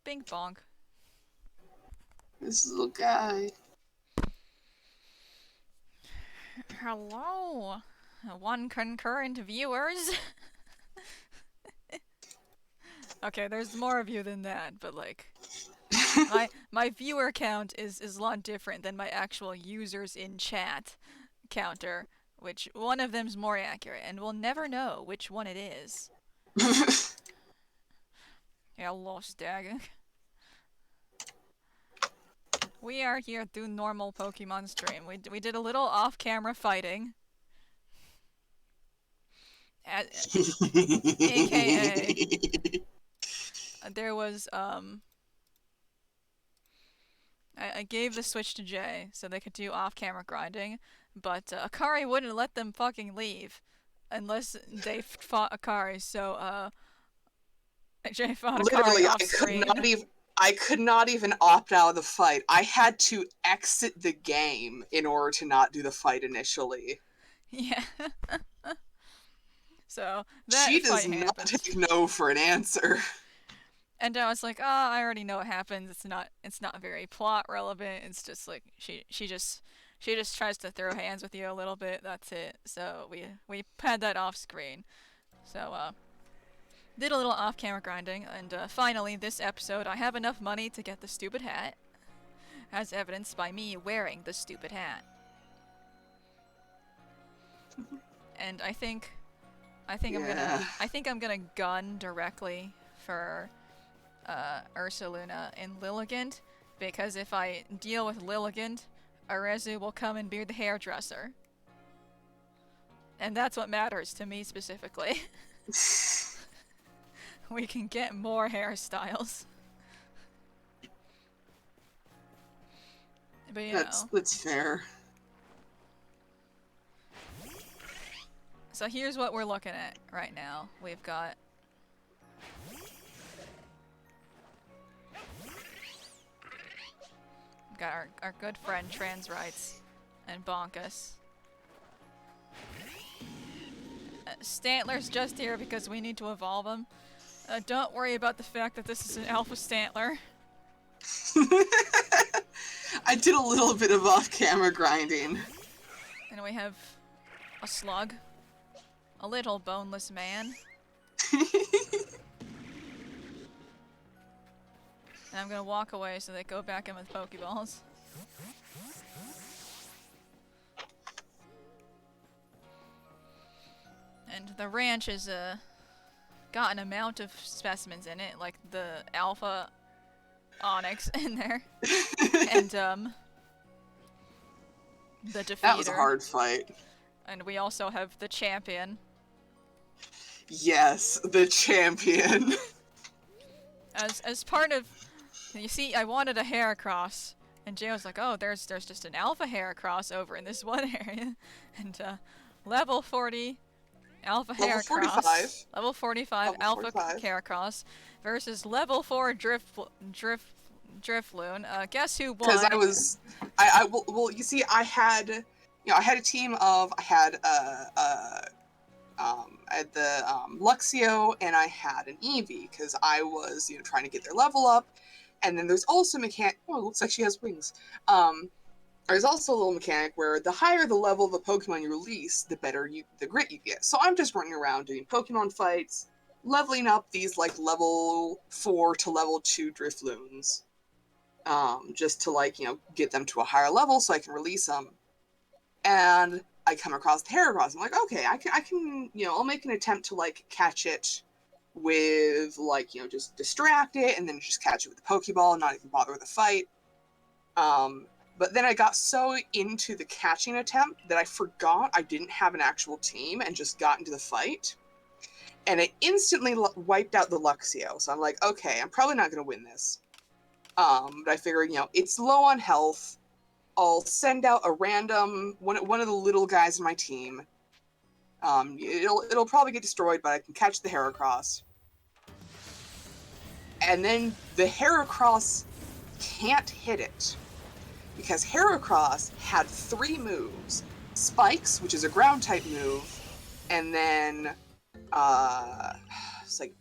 Bing bonk. This little guy. Hello, one concurrent viewers. Okay, there's more of you than that, but like, my viewer count is a lot different than my actual users in chat counter, which one of them's more accurate, and we'll never know which one it is. Hello, Stag. We are here through normal Pokemon stream. We did a little off-camera fighting. AKA, there was, I gave the Switch to Jay so they could do off-camera grinding, but Akari wouldn't let them fucking leave unless they fought Akari, so, Jay fought Akari Literally, off-screen. I could not even opt out of the fight. I had to exit the game in order to not do the fight initially. Yeah. So, She that does fight not happened. take no for an answer. And I was like, oh, I already know what happens. It's not very plot relevant. It's just like she just tries to throw hands with you a little bit. That's it. So we had that off screen. So did a little off camera grinding, and finally this episode I have enough money to get the stupid hat, as evidenced by me wearing the stupid hat. And I think Yeah. I'm gonna gun directly for Ursaluna and Lilligant, because if I deal with Lilligant, Arezu will come and be the hairdresser. And that's what matters to me specifically. We can get more hairstyles. But you know. That's fair. So here's what we're looking at right now. We've got our good friend Trans Rights and Bonkus. Stantler's just here because we need to evolve him. Don't worry about the fact that this is an Alpha Stantler. I did a little bit of off-camera grinding. And we have a slug. A little boneless man. And I'm gonna walk away so they go back in with Pokeballs. And the ranch has got an amount of specimens in it, like the Alpha Onyx in there. And the Defeater. That was a hard fight. And we also have the Champion. Yes, the champion. As part of, you see, I wanted a Heracross, and Jay was like, "Oh, there's just an Alpha Heracross over in this one area," and level 40 Alpha Level Heracross, 45. level 45 Level Alpha 45. Heracross versus level 4 Drifloon. Guess who won? Because well, you see, I had a team of, I had the Luxio, and I had an Eevee, because I was, trying to get their level up. And then there's also mechanic. Oh, it looks like she has wings. There's also a little mechanic where the higher the level of the Pokemon you release, the grit you get. So I'm just running around doing Pokemon fights, leveling up these like level 4 to level 2 Drifloons, just to get them to a higher level so I can release them. And I come across the Heracross. I'm like, okay, I can, I'll make an attempt to catch it with just distract it and then just catch it with the Pokeball and not even bother with the fight. But then I got so into the catching attempt that I forgot I didn't have an actual team and just got into the fight. And it instantly wiped out the Luxio. So I'm like, okay, I'm probably not going to win this. But I figured, it's low on health. I'll send out a random one of the little guys in my team. It'll probably get destroyed, but I can catch the Heracross. And then the Heracross can't hit it, because Heracross had 3 moves: Spikes, which is a ground type move, and then it's like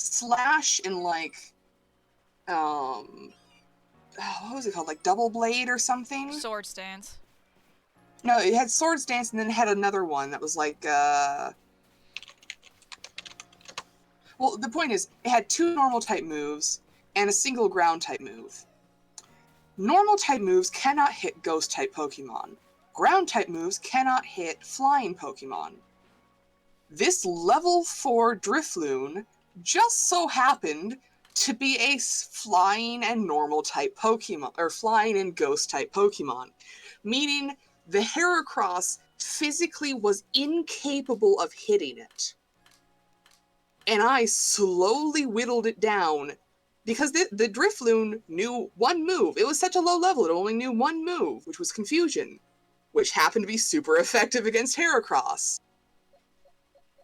slash and like what was it called? Like double blade or something? Sword stance. No, it had sword stance and then it had another one that was like well, the point is it had 2 normal type moves and a single ground type move. Normal type moves cannot hit ghost type Pokemon. Ground type moves cannot hit flying Pokemon. This level 4 Drifloon just so happened to be a flying and normal type Pokemon, or flying and ghost type Pokemon, meaning the Heracross physically was incapable of hitting it. And I slowly whittled it down because the Drifloon knew one move. It was such a low level, it only knew one move, which was Confusion, which happened to be super effective against Heracross.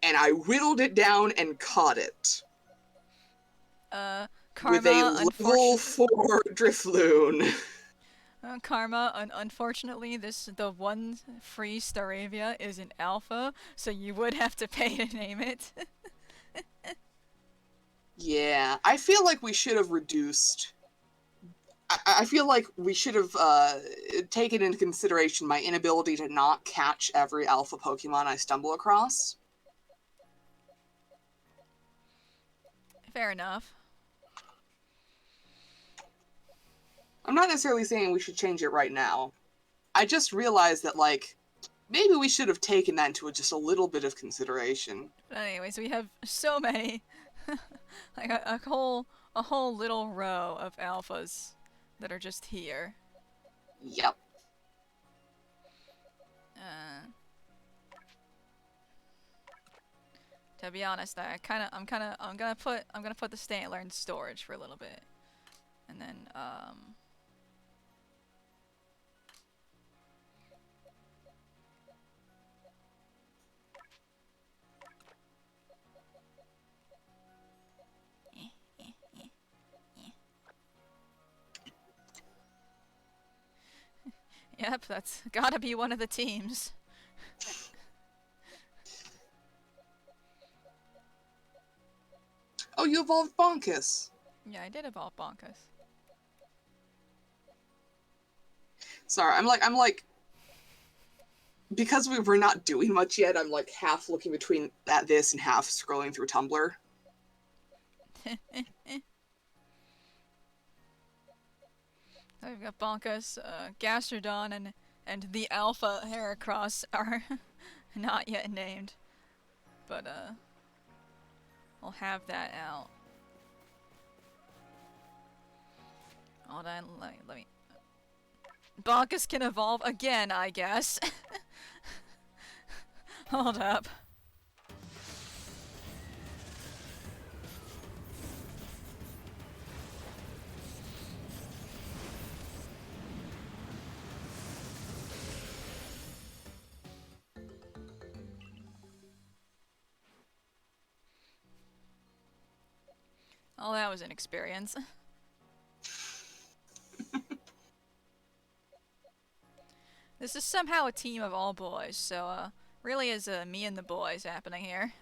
And I whittled it down and caught it. With a Karma, level 4 Drifloon. Karma, unfortunately, the one free Staravia is an alpha, so you would have to pay to name it. Yeah, I feel like we should have reduced. I feel like we should have taken into consideration my inability to not catch every alpha Pokemon I stumble across. Fair enough. I'm not necessarily saying we should change it right now. I just realized that, like, maybe we should have taken that into just a little bit of consideration. But anyways, we have so many, like a whole little row of alphas that are just here. Yep. To be honest, I'm gonna put the Stantler in storage for a little bit, and then yep, that's gotta be one of the teams. Oh, you evolved Bonkus. Yeah, I did evolve Bonkus. Sorry, I'm like, because we were not doing much yet, I'm like half looking between this and half scrolling through Tumblr. So we've got Bonkus, Gastrodon, and the Alpha Heracross are not yet named, but I'll have that out. Hold on, let me. Bonkus can evolve again, I guess. Hold up. Oh, that was an experience. This is somehow a team of all boys, so really is me and the boys happening here.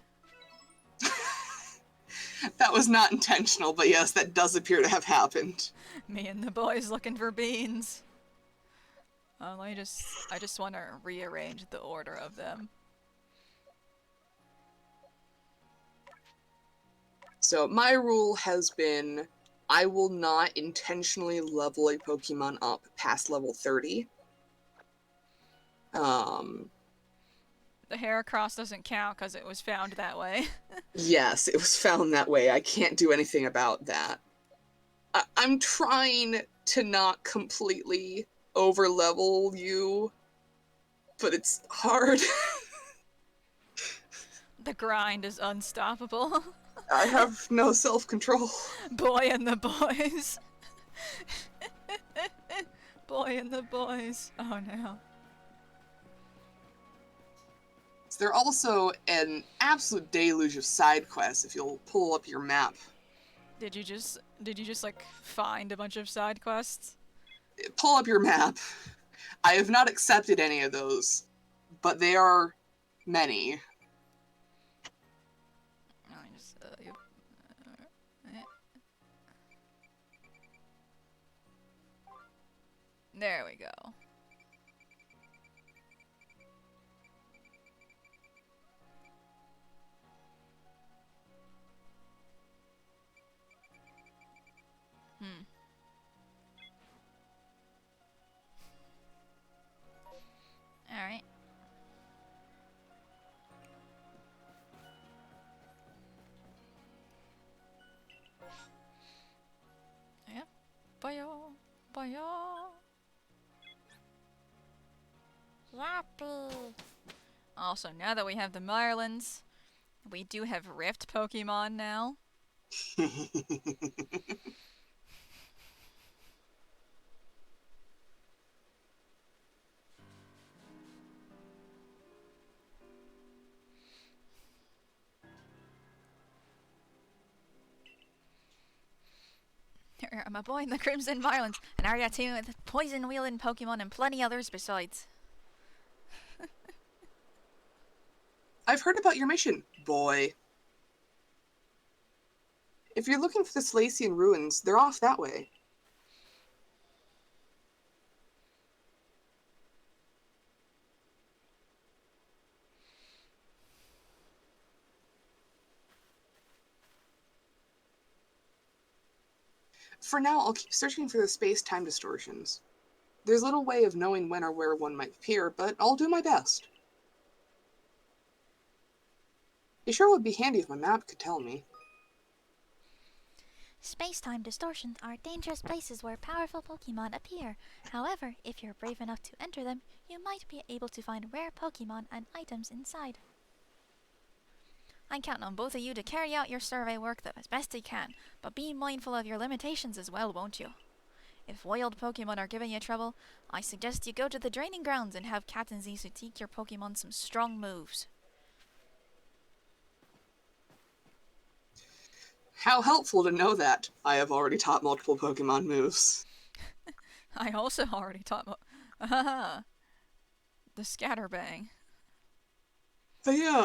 That was not intentional, but yes, that does appear to have happened. Me and the boys looking for beans. I just want to rearrange the order of them. So my rule has been, I will not intentionally level a Pokemon up past level 30. The Heracross doesn't count because it was found that way. Yes, it was found that way. I can't do anything about that. I'm trying to not completely over-level you, but it's hard. The grind is unstoppable. I have no self-control. Boy and the boys. Boy and the boys. Oh no. There's also an absolute deluge of side quests if you'll pull up your map. Did you just like find a bunch of side quests? Pull up your map. I have not accepted any of those, but they are many. There we go. Hmm. Alright. Yep. Bye-ya. Bye-ya. Yappy. Also, now that we have the Marlins, we do have Rift Pokemon now. I'm a boy in the Crimson Marlins, an area team with poison-wielding Pokemon and plenty others besides. I've heard about your mission, boy. If you're looking for the Salacian ruins, they're off that way. For now, I'll keep searching for the space-time distortions. There's little way of knowing when or where one might appear, but I'll do my best. It sure would be handy if my map could tell me. Space-time distortions are dangerous places where powerful Pokemon appear. However, if you're brave enough to enter them, you might be able to find rare Pokemon and items inside. I'm counting on both of you to carry out your survey work as best you can, but be mindful of your limitations as well, won't you? If wild Pokemon are giving you trouble, I suggest you go to the draining grounds and have Captain Zisu teach your Pokemon some strong moves. How helpful to know that. I have already taught multiple Pokemon moves. I also already taught the Scatterbang. But yeah,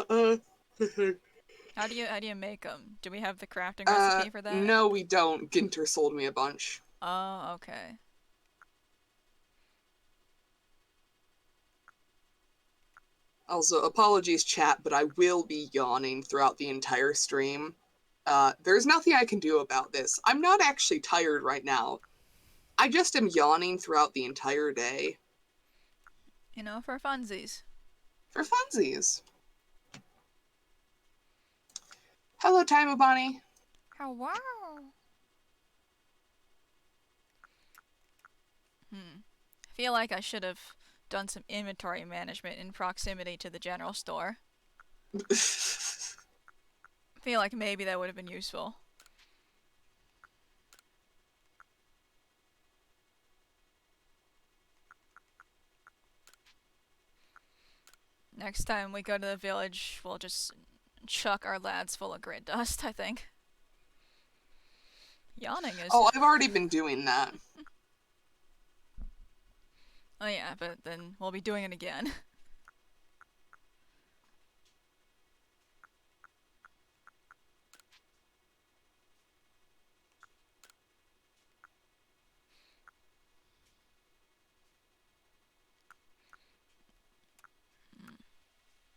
How do you make them? Do we have the crafting recipe for that? No, we don't. Ginter sold me a bunch. Oh, okay. Also, apologies, chat, but I will be yawning throughout the entire stream. There's nothing I can do about this. I'm not actually tired right now. I just am yawning throughout the entire day. You know, for funsies. For funsies. Hello, Taimabani. Oh, wow. I feel like I should have done some inventory management in proximity to the general store. I feel like maybe that would have been useful. Next time we go to the village, we'll just chuck our lads full of grit dust, I think. Yawning is... Oh, I've already been doing that. Oh yeah, but then we'll be doing it again.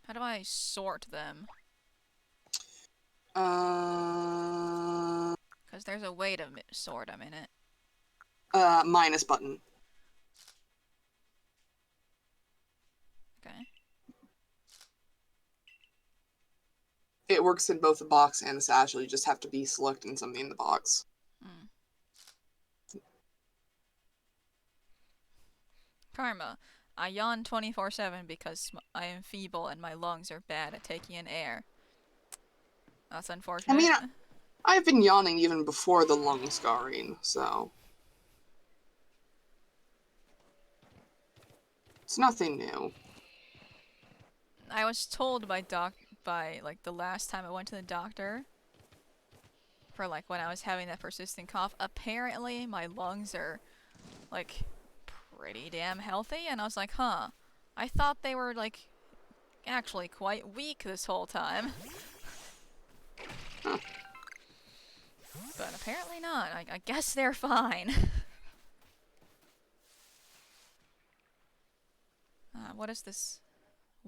How do I sort them? Because there's a way to sort them in it. Minus button. Okay. It works in both the box and the satchel. You just have to be selecting something in the box. Karma. I yawn 24/7 because I am feeble and my lungs are bad at taking in air. That's unfortunate. I mean, I've been yawning even before the lung scarring, so... It's nothing new. I was told by like the last time I went to the doctor for like when I was having that persistent cough, apparently my lungs are like pretty damn healthy, and I was like, huh, I thought they were like actually quite weak this whole time. Huh. But apparently not. I guess they're fine. What is this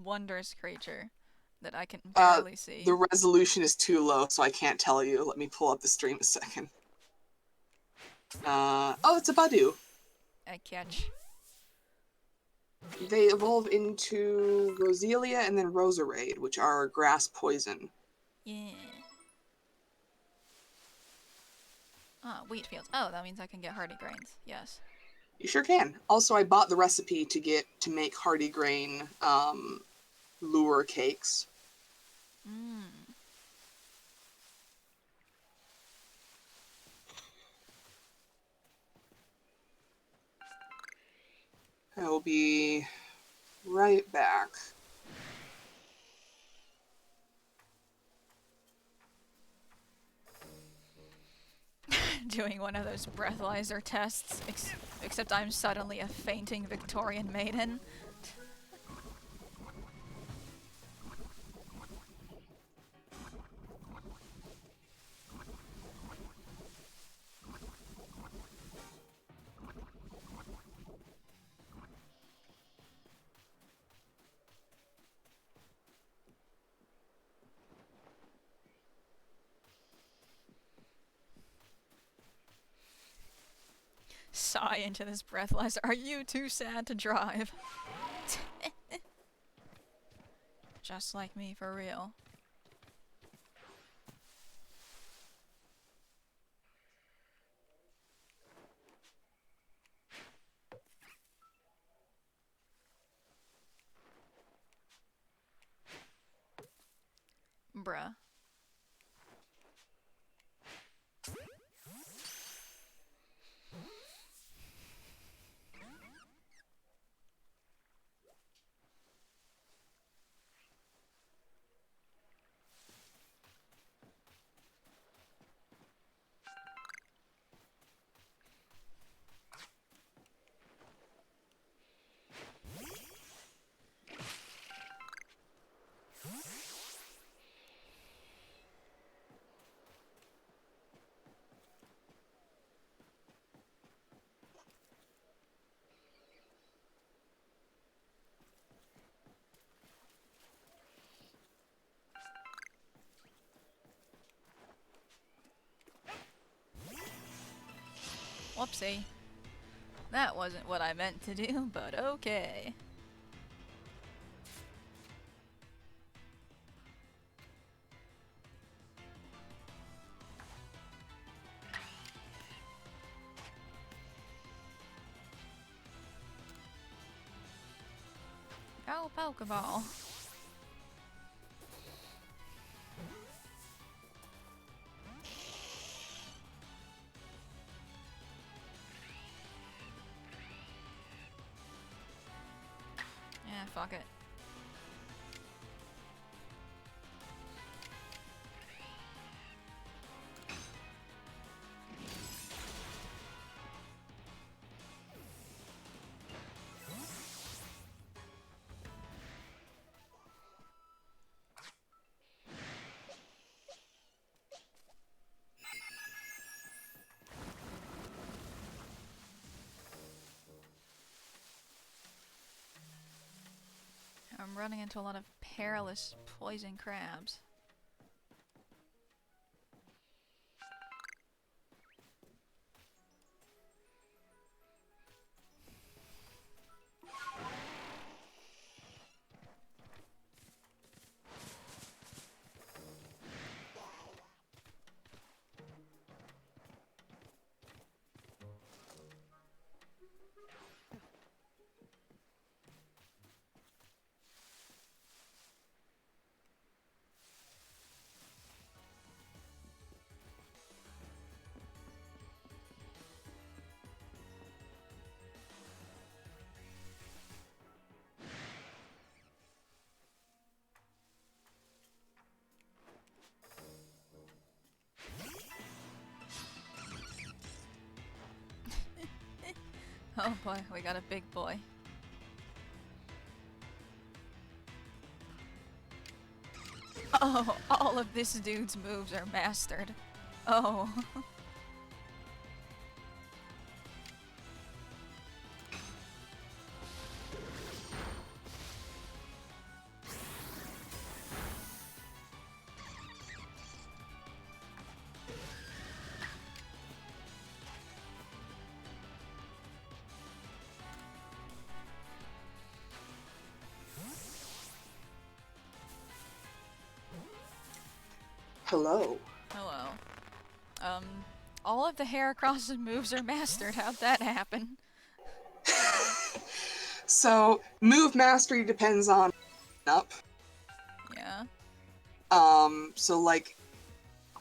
wondrous creature that I can Uh, barely see? the resolution is too low, so I can't tell you. Let me pull up the stream a second. Oh, it's a Badu. I catch. They evolve into Roselia and then Roserade, which are grass poison. Yeah. Ah, wheat fields. Oh, that means I can get hardy grains. Yes. You sure can. Also, I bought the recipe to make hardy grain lure cakes. Mmm. I will be right back. Doing one of those breathalyzer tests, except I'm suddenly a fainting Victorian maiden. Sigh into this breathalyzer. Are you too sad to drive? Just like me, for real. Bruh. Whoopsie. That wasn't what I meant to do, but okay. Go Pokeball. Yeah, fuck it. I'm running into a lot of perilous poison crabs. Oh boy, we got a big boy. Oh, all of this dude's moves are mastered. Oh. Hello. Hello. Um, all of the Heracross's moves are mastered. How'd that happen? So, move mastery depends on up. Yeah. So like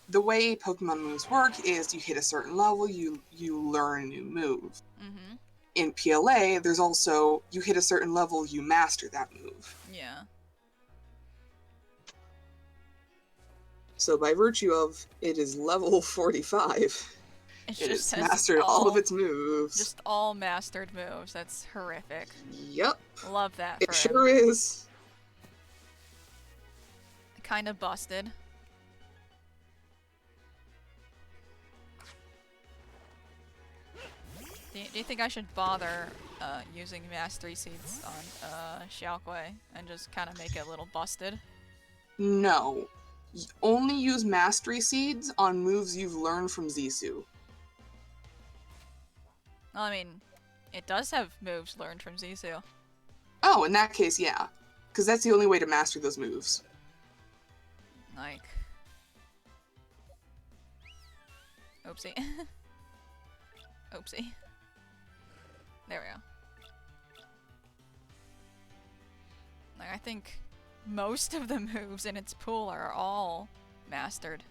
the way Pokemon moves work is you hit a certain level, you learn a new move. Mm-hmm. In PLA, there's also you hit a certain level, you master that move. Yeah. So by virtue of it is level 45, It it just has has mastered all of its moves. just all mastered moves. That's horrific. Yep. Love that It for sure him. is. Kind of busted. Do you think I should bother using Mastery Seeds on Xiaoquai and just kind of make it a little busted? No. Only use mastery seeds on moves you've learned from Zisu. Well, I mean, it does have moves learned from Zisu. Oh, in that case, yeah. Because that's the only way to master those moves. Like... Oopsie. Oopsie. There we go. Like, I think most of the moves in its pool are all mastered.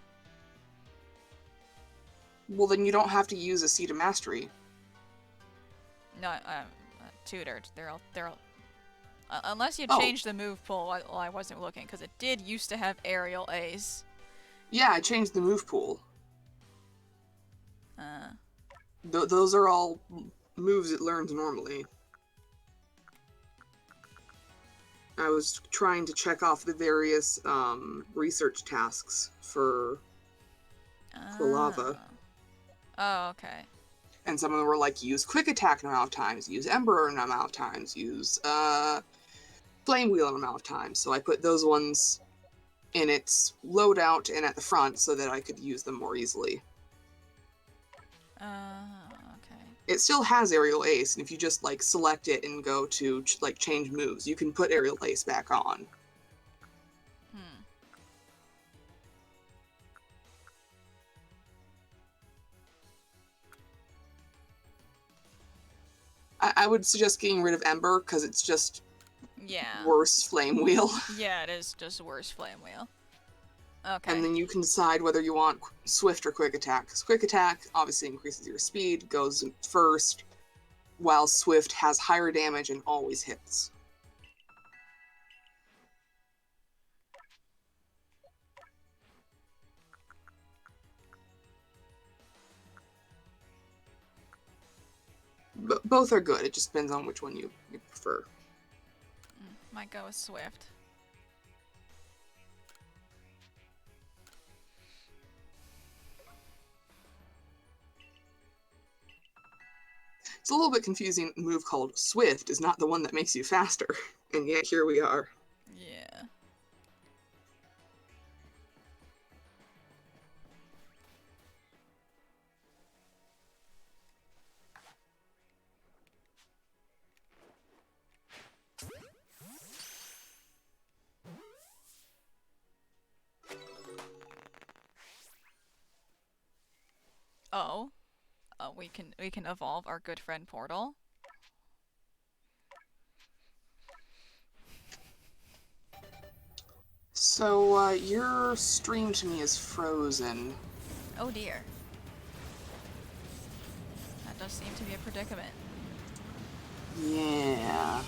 Well, then you don't have to use a seed of mastery. No, tutored. They're all... unless you Oh. change the move pool while I wasn't looking, because it did used to have aerial A's. Yeah, I changed the move pool. Uh, Those are all moves it learns normally. I was trying to check off the various research tasks for lava. Oh, okay. And some of them were like, use quick attack an amount of times, use ember an amount of times, use flame wheel an amount of times. So I put those ones in its loadout and at the front so that I could use them more easily. Okay. It still has aerial ace, and if you just like select it and go to like change moves, you can put aerial ace back on. Hmm. I would suggest getting rid of ember because it's just Yeah. worse flame wheel. Yeah, it is just worse flame wheel. Okay. And then you can decide whether you want swift or quick attack. Because quick attack obviously increases your speed, goes first, while swift has higher damage and always hits. Both are good, it just depends on which one you prefer. Might go with Swift. It's a little bit confusing. A move called Swift is not the one that makes you faster, and yet here we are. Yeah. Oh. We can evolve our good friend Portal. So, your stream to me is frozen. Oh dear. That does seem to be a predicament. Yeah.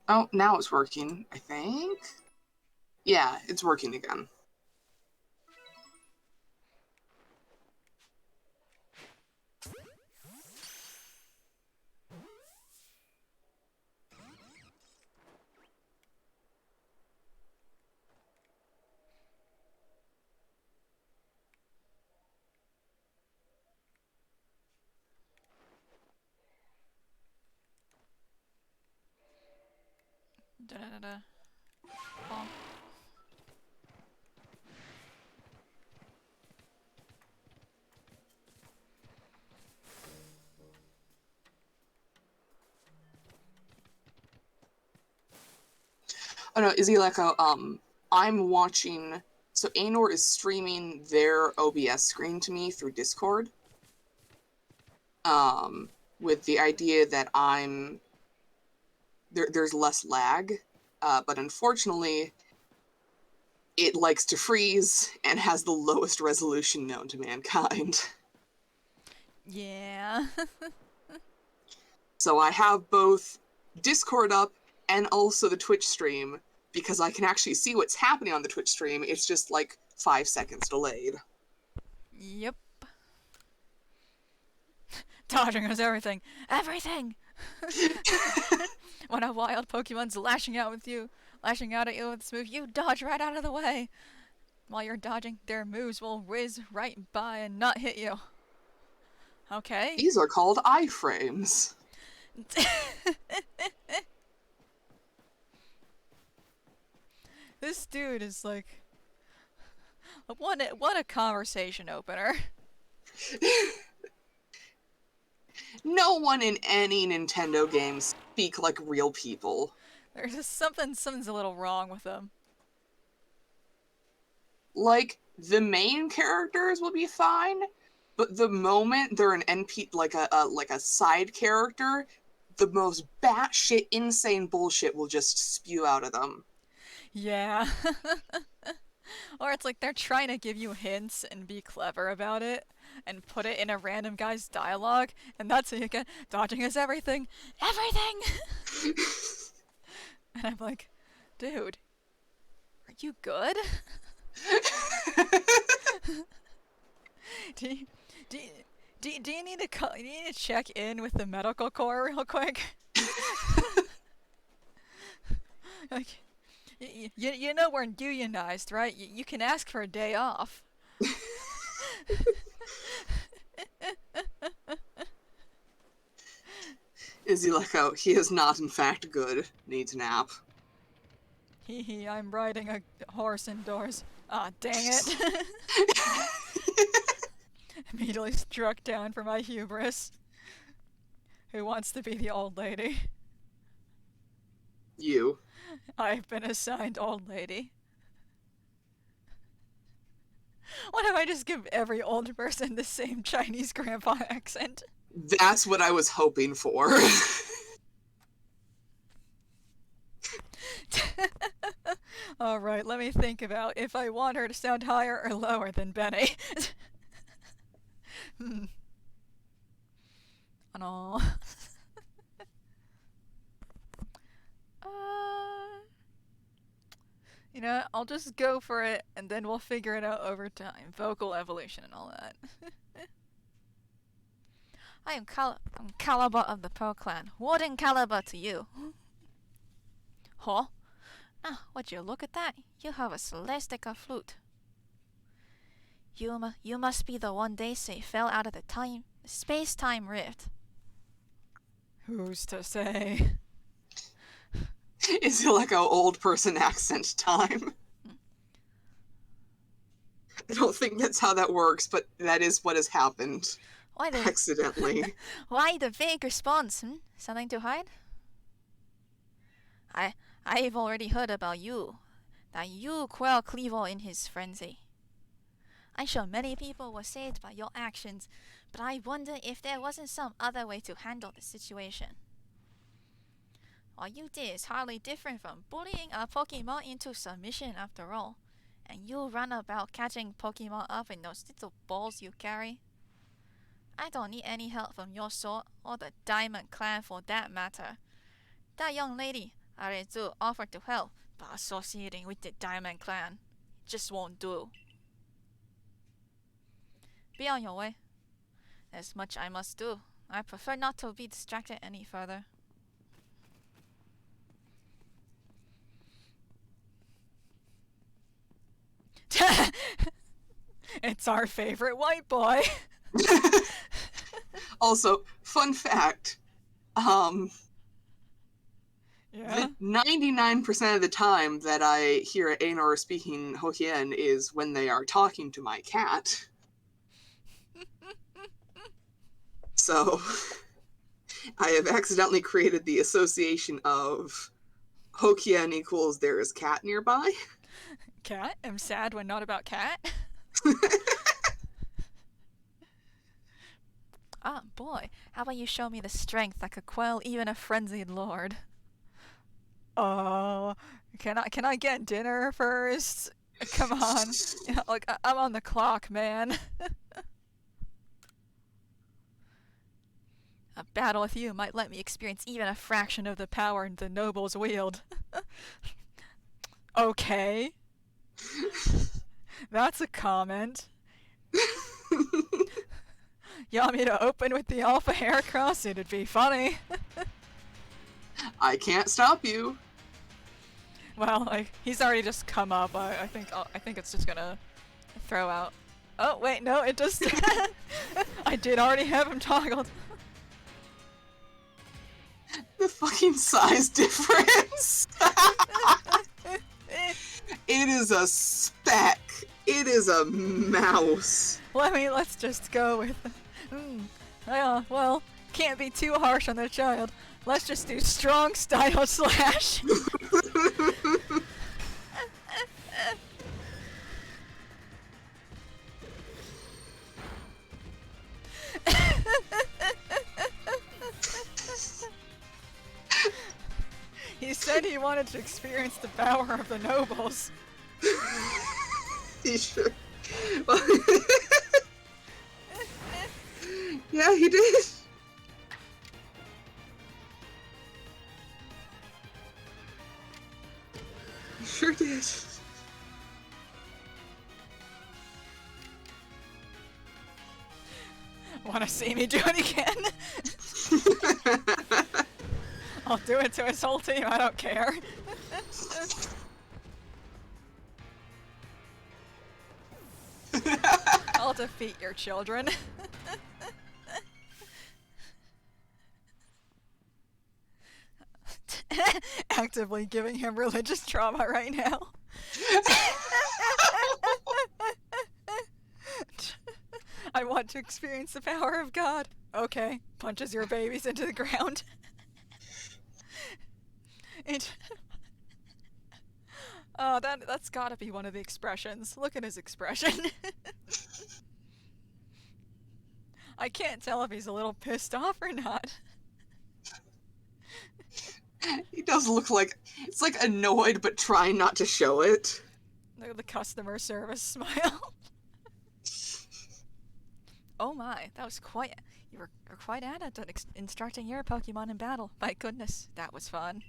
Oh, now it's working, I think? Yeah, it's working again. Da da da da. Bonk. Oh no, Izzy Echo, I'm watching, so Aenor is streaming their OBS screen to me through Discord, with the idea that there's less lag, but unfortunately, it likes to freeze and has the lowest resolution known to mankind. Yeah. So I have both Discord up and also the Twitch stream, because I can actually see what's happening on the Twitch stream. It's just like 5 seconds delayed. Yep. Dodging is everything. Everything! When a wild Pokemon's lashing out at you with its move, you dodge right out of the way. While you're dodging, their moves will whiz right by and not hit you. Okay. These are called iframes. This dude is like, what a conversation opener. No one in any Nintendo game speak like real people. There's just something's a little wrong with them. Like, the main characters will be fine, but the moment they're an NP, like a side character, the most batshit insane bullshit will just spew out of them. Yeah. Or it's like they're trying to give you hints and be clever about it and put it in a random guy's dialogue, and that's how you get dodging is everything. Everything! And I'm like, dude, are you good? do you need to check in with the medical corps real quick? Like, you know we're unionized, right? You can ask for a day off. Izzy Lecco, he is not in fact good. Needs a nap. Hee, I'm riding a horse indoors. Ah, dang it. Immediately struck down for my hubris. Who wants to be the old lady? You. I've been assigned old lady. What if I just give every old person the same Chinese grandpa accent? That's what I was hoping for. Alright, let me think about if I want her to sound higher or lower than Benny. No. You know, I'll just go for it, and then we'll figure it out over time. Vocal evolution and all that. I am Caliber of the Pearl Clan. Warden Caliber to you. Huh? Ah, would you look at that? You have a celestica flute. You must be the one they say fell out of the space-time rift. Who's to say? Is it like a old person accent time? I don't think that's how that works, but that is what has happened. Why the Accidentally. Why the vague response? Something to hide? I've already heard about you. That you quell Cleaver in his frenzy. I'm sure many people were saved by your actions, but I wonder if there wasn't some other way to handle the situation. What you did is hardly different from bullying a Pokemon into submission after all. And you run about catching Pokemon up in those little balls you carry. I don't need any help from your sort, or the Diamond Clan for that matter. That young lady, Arezu, offered to help, but associating with the Diamond Clan just won't do. Be on your way. There's much I must do. I prefer not to be distracted any further. It's our favorite white boy. Also, fun fact, Yeah. 99% of the time that I hear Aenor speaking Hokkien is when they are talking to my cat. So, I have accidentally created the association of Hokkien equals there is cat nearby. Cat? I'm sad when not about cat. Ah, boy, how about you show me the strength that could quell even a frenzied lord? Oh, can I get dinner first? Come on. Yeah, like, I'm on the clock, man. A battle with you might let me experience even a fraction of the power the nobles wield. Okay. That's a comment. You want me to open with the Alpha Heracross? It'd be funny. I can't stop you. Well, like, he's already just come up. I think it's just gonna throw out. Oh wait, no, it just. I did already have him toggled. The fucking size difference. It is a speck. It is a mouse. Let's just go with. Yeah, well, can't be too harsh on the child. Let's just do strong style slash. He said he wanted to experience the power of the nobles. He sure. Yeah, he did. He sure did. Wanna see me do it again? I'll do it to his whole team, I don't care. I'll defeat your children. Actively giving him religious trauma right now. I want to experience the power of God. Okay, punches your babies into the ground. Oh, that's gotta be one of the expressions. Look at his expression. I can't tell if he's a little pissed off or not. He does look like it's like annoyed but trying not to show it. Look at the customer service smile. Oh my, that was quite. You're quite adept at instructing your Pokemon in battle. My goodness, that was fun.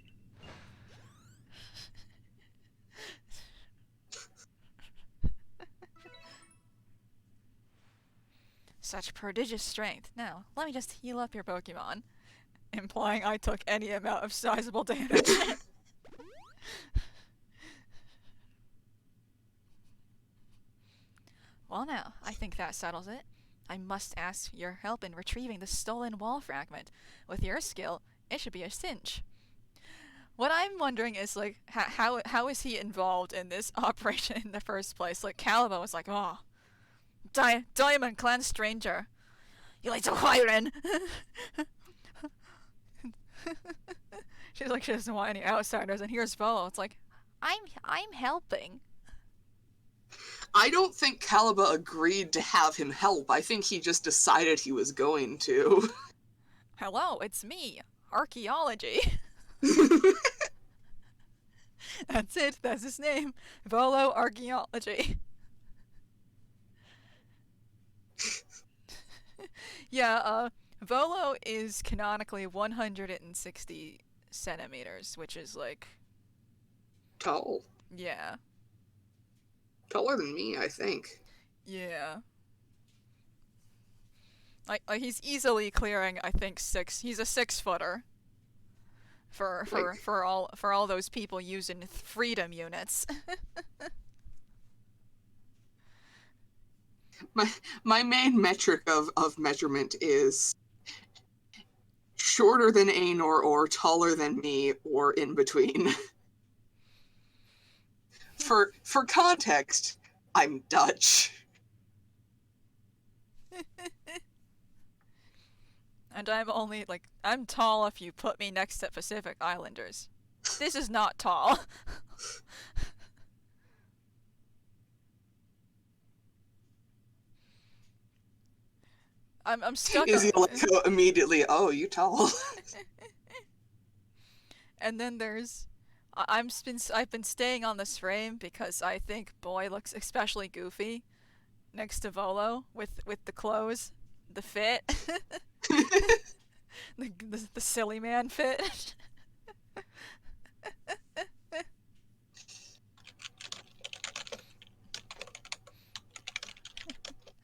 Such prodigious strength. Now, let me just heal up your Pokemon. Implying I took any amount of sizable damage. Well now, I think that settles it. I must ask your help in retrieving the stolen wall fragment. With your skill, it should be a cinch. What I'm wondering is, like, how is he involved in this operation in the first place? Like, Caliban was like, oh, Diamond Clan stranger. You like to whiren? She's like, she doesn't want any outsiders, and here's Volo. It's like, I'm helping. I don't think Caliba agreed to have him help. I think he just decided he was going to. Hello, it's me, archaeology. That's it, that's his name. Volo Archaeology. Yeah, Volo is canonically 160 centimeters, which is like... Tall. Yeah. Taller than me, I think. Yeah. Like he's easily clearing, I think, he's a 6-footer. For all those people using freedom units. My main metric of measurement is shorter than Aenor or taller than me or in between. For context, I'm Dutch. And I'm only, like, I'm tall if you put me next to Pacific Islanders. This is not tall. I'm stuck Is on. he like immediately? Oh, you tall. And then there's. I've been staying on this frame because I think boy looks especially goofy next to Volo with the clothes, the fit, the silly man fit.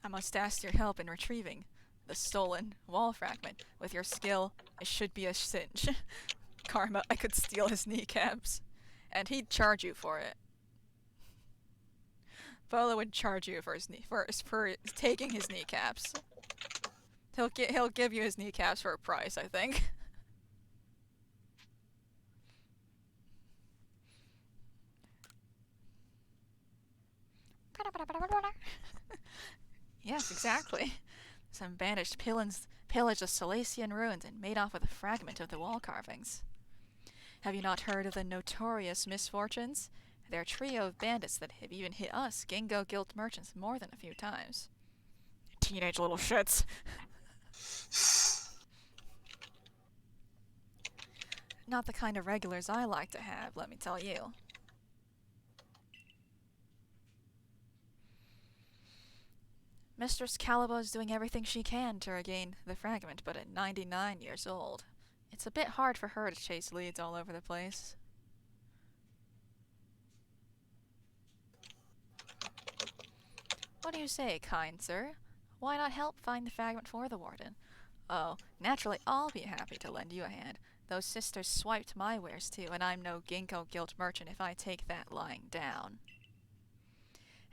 I must ask your help in retrieving the stolen wall fragment. With your skill, it should be a cinch. Karma, I could steal his kneecaps, and he'd charge you for it. Volo would charge you for for taking his kneecaps. He'll give you his kneecaps for a price, I think. Yes, exactly. Some banished pillaged the Silesian ruins and made off with a fragment of the wall carvings. Have you not heard of the notorious misfortunes? They're a trio of bandits that have even hit us, Gingo Guild merchants, more than a few times. Teenage little shits. Not the kind of regulars I like to have, let me tell you. Mistress Caliba is doing everything she can to regain the fragment, but at 99 years old, it's a bit hard for her to chase leads all over the place. What do you say, kind sir? Why not help find the fragment for the warden? Oh, naturally I'll be happy to lend you a hand. Those sisters swiped my wares too, and I'm no Ginkgo guild merchant if I take that lying down.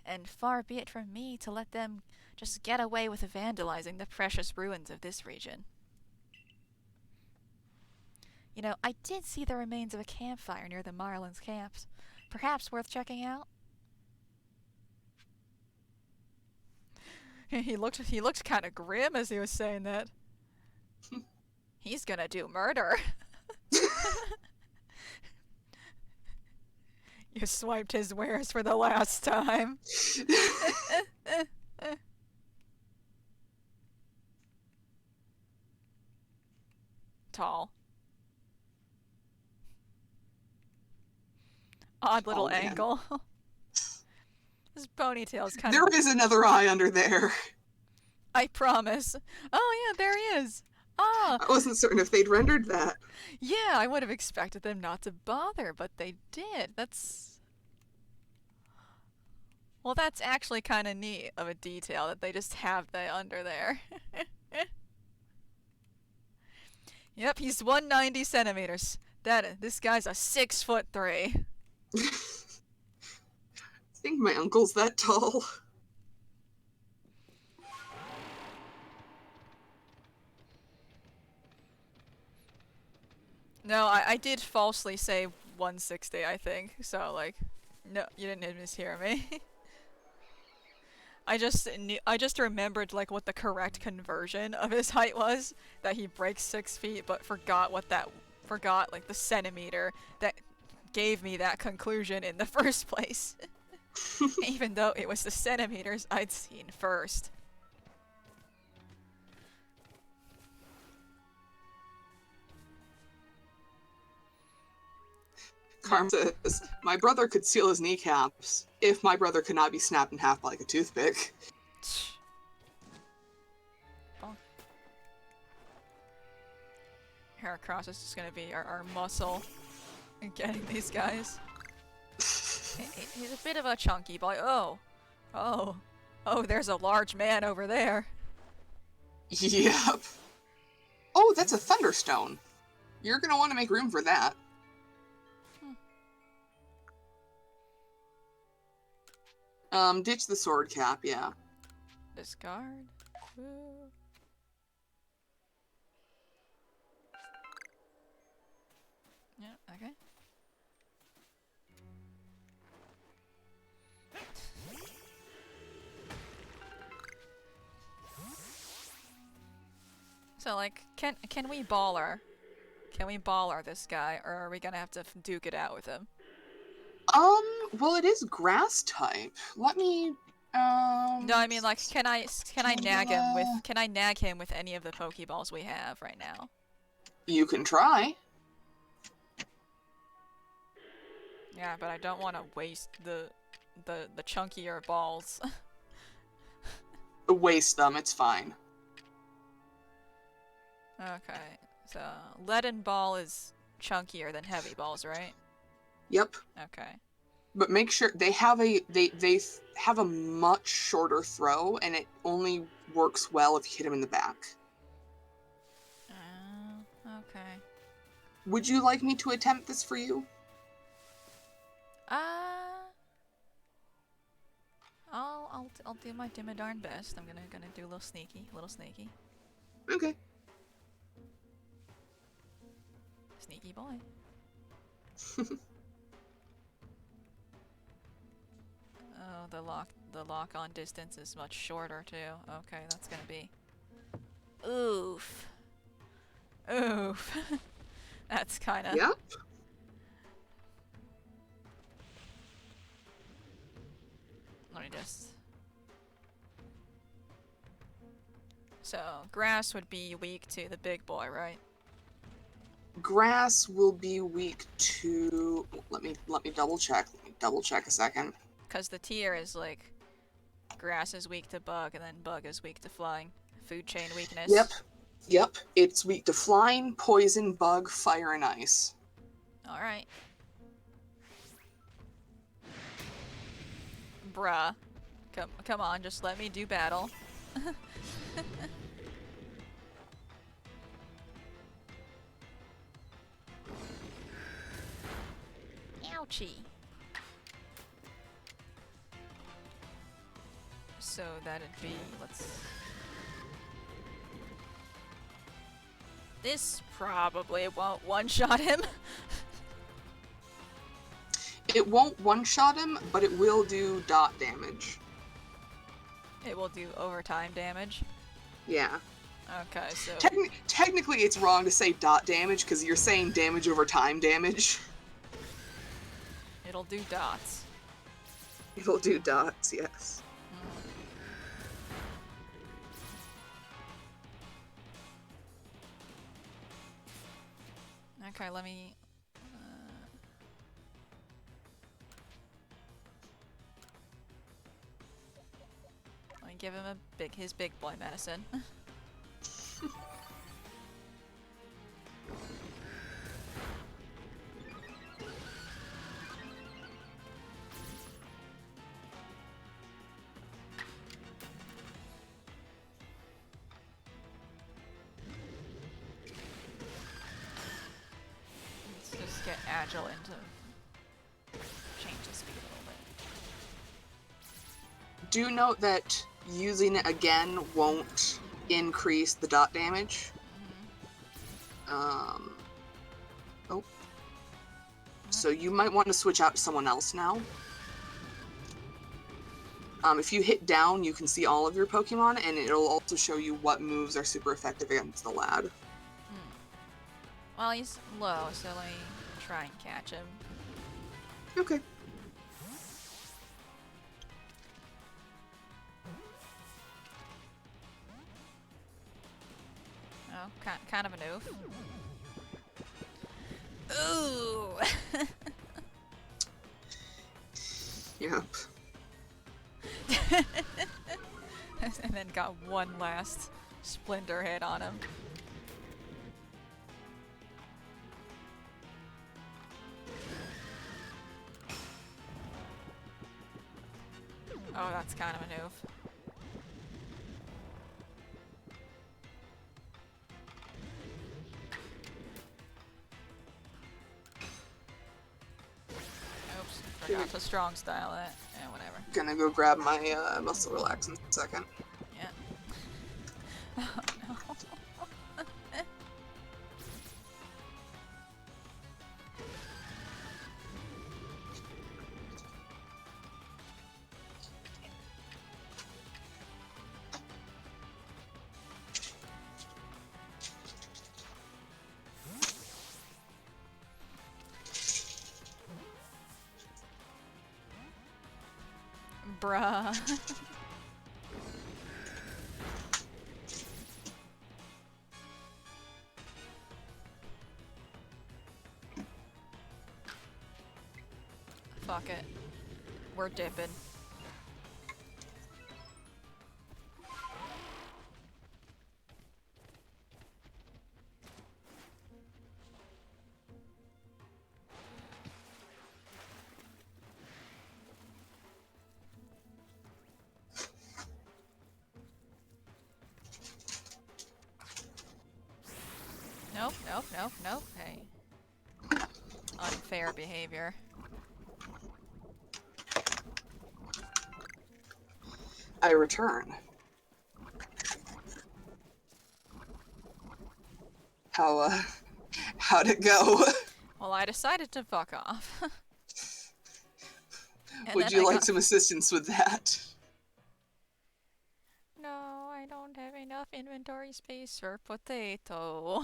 And far be it from me to let them just get away with vandalizing the precious ruins of this region. You know, I did see the remains of a campfire near the Marlins camps. Perhaps worth checking out? He looked kind of grim as he was saying that. He's gonna do murder. You swiped his wares for the last time. Tall. Odd little Oh, man. angle. His ponytail's kind There of... is another eye under there. I promise. Oh yeah, there he is. Ah, I wasn't certain if they'd rendered that. yeah, I would have expected them not to bother, but they did. That's... Well, that's actually kind of neat of a detail that they just have that under there. Yep, he's 190 centimeters. This guy's a 6'3". I think my uncle's that tall. No, I did falsely say 160, I think. So, like, no, you didn't mishear me. I just remembered, like, what the correct conversion of his height was. That he breaks 6 feet, but forgot, like, the centimeter that gave me that conclusion in the first place. Even though it was the centimeters I'd seen first. Carm says, my brother could seal his kneecaps if my brother could not be snapped in half like a toothpick. Heracross is just gonna be our muscle in getting these guys. He's a bit of a chunky boy. Oh, there's a large man over there. Yep. Oh, that's a thunderstone. You're gonna want to make room for that. Ditch the sword cap, yeah. Discard. Ooh. Yeah, okay. So, like, can we baller? Can we baller this guy, or are we gonna have to duke it out with him? Well, it is grass type. Let me, No, I mean like, can I nag him with uh, any of the Pokeballs we have right now? you can try. Yeah, but I don't want to waste the chunkier balls. Waste them, it's fine. Okay, so lead and ball is chunkier than heavy balls, right? Yep. Okay. But make sure they have they have a much shorter throw, and it only works well if you hit them in the back. Okay. Would you like me to attempt this for you? I'll do my darn best. I'm gonna do a little sneaky. Okay. Sneaky boy. Oh, the lock on distance is much shorter too. Okay, that's gonna be oof. Oof. That's kinda Yep. let me just so grass would be weak to the big boy, right? Grass will be weak to. Let me double check. Let me double check a second. Because the tier is like grass is weak to bug, and then bug is weak to flying. Food chain weakness. Yep. Yep. It's weak to flying, poison, bug, fire, and ice. Alright. Bruh. Come on, just let me do battle. Ouchie. So that'd be, this probably won't one-shot him. It won't one-shot him, but it will do dot damage. It will do overtime damage. Yeah. Okay, so Technically, it's wrong to say dot damage because you're saying damage over time damage. it'll do dots. It'll do dots, yes. Okay, let me give him his big boy medicine. Let's just get agile into change his speed a little bit. Do note that using it again won't increase the dot damage. Oh. So you might want to switch out to someone else now. If you hit down, you can see all of your Pokemon, and it'll also show you what moves are super effective against the lad. Well, he's low, so let me try and catch him. Okay. Oh, kind of an oof. Ooh! Yep. And then got one last splinter hit on him. Oh, that's kind of an oof. Oops, forgot to strong style it. Yeah, whatever. Gonna go grab my muscle relax in a second. Yeah. Oh no. Bruh. Fuck it. We're dipping. Nope, nope, nope, nope. Hey. Unfair behavior. I return. How'd it go? Well, I decided to fuck off. Would you like some assistance with that? No, I don't have enough inventory space for potato.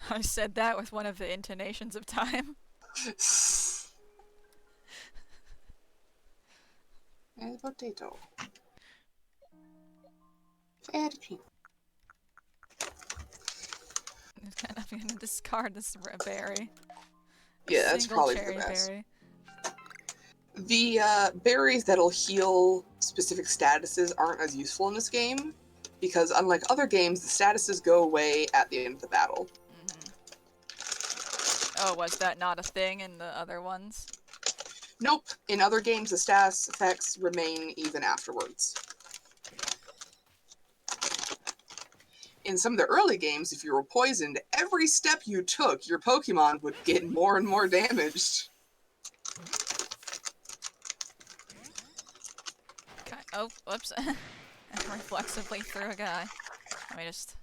I said that with one of the intonations of time. And potato. Editing. I'm gonna discard this berry. Yeah, that's Single probably cherry the best. berry. The berries that'll heal specific statuses aren't as useful in this game, because unlike other games, the statuses go away at the end of the battle. Oh, was that not a thing in the other ones? Nope. In other games, the status effects remain even afterwards. In some of the early games, if you were poisoned, every step you took, your Pokemon would get more and more damaged. Okay. Oh, whoops. I reflexively threw a guy. Let me just...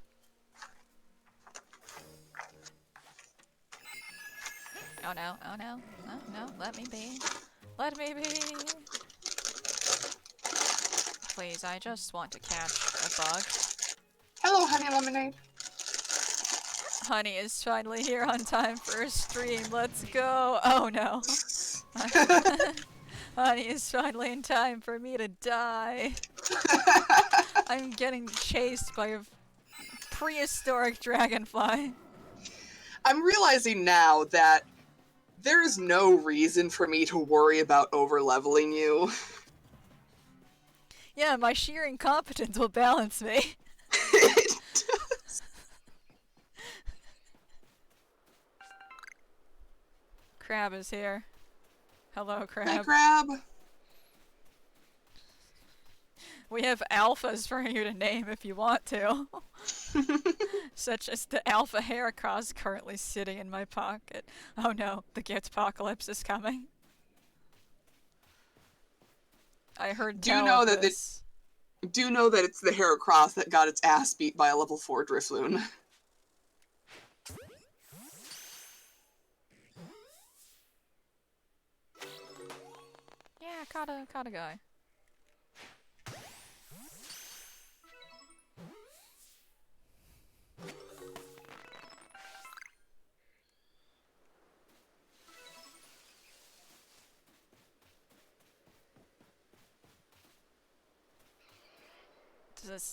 Oh no, oh no. Oh no, let me be. Let me be! Please, I just want to catch a bug. Hello, Honey Lemonade. Honey is finally here on time for a stream. Let's go! Oh no. Honey is finally in time for me to die. I'm getting chased by a prehistoric dragonfly. I'm realizing now that there's no reason for me to worry about over-leveling you. Yeah, my sheer incompetence will balance me. It does. Crab is here. Hello, Crab. Hi, Crab. We have alphas for you to name if you want to. Such as the alpha Heracross currently sitting in my pocket. Oh no, the gift apocalypse is coming. I heard Do you tell know of that this. Do know that it's the Heracross that got its ass beat by a level 4 Drifloon. Yeah, caught a guy.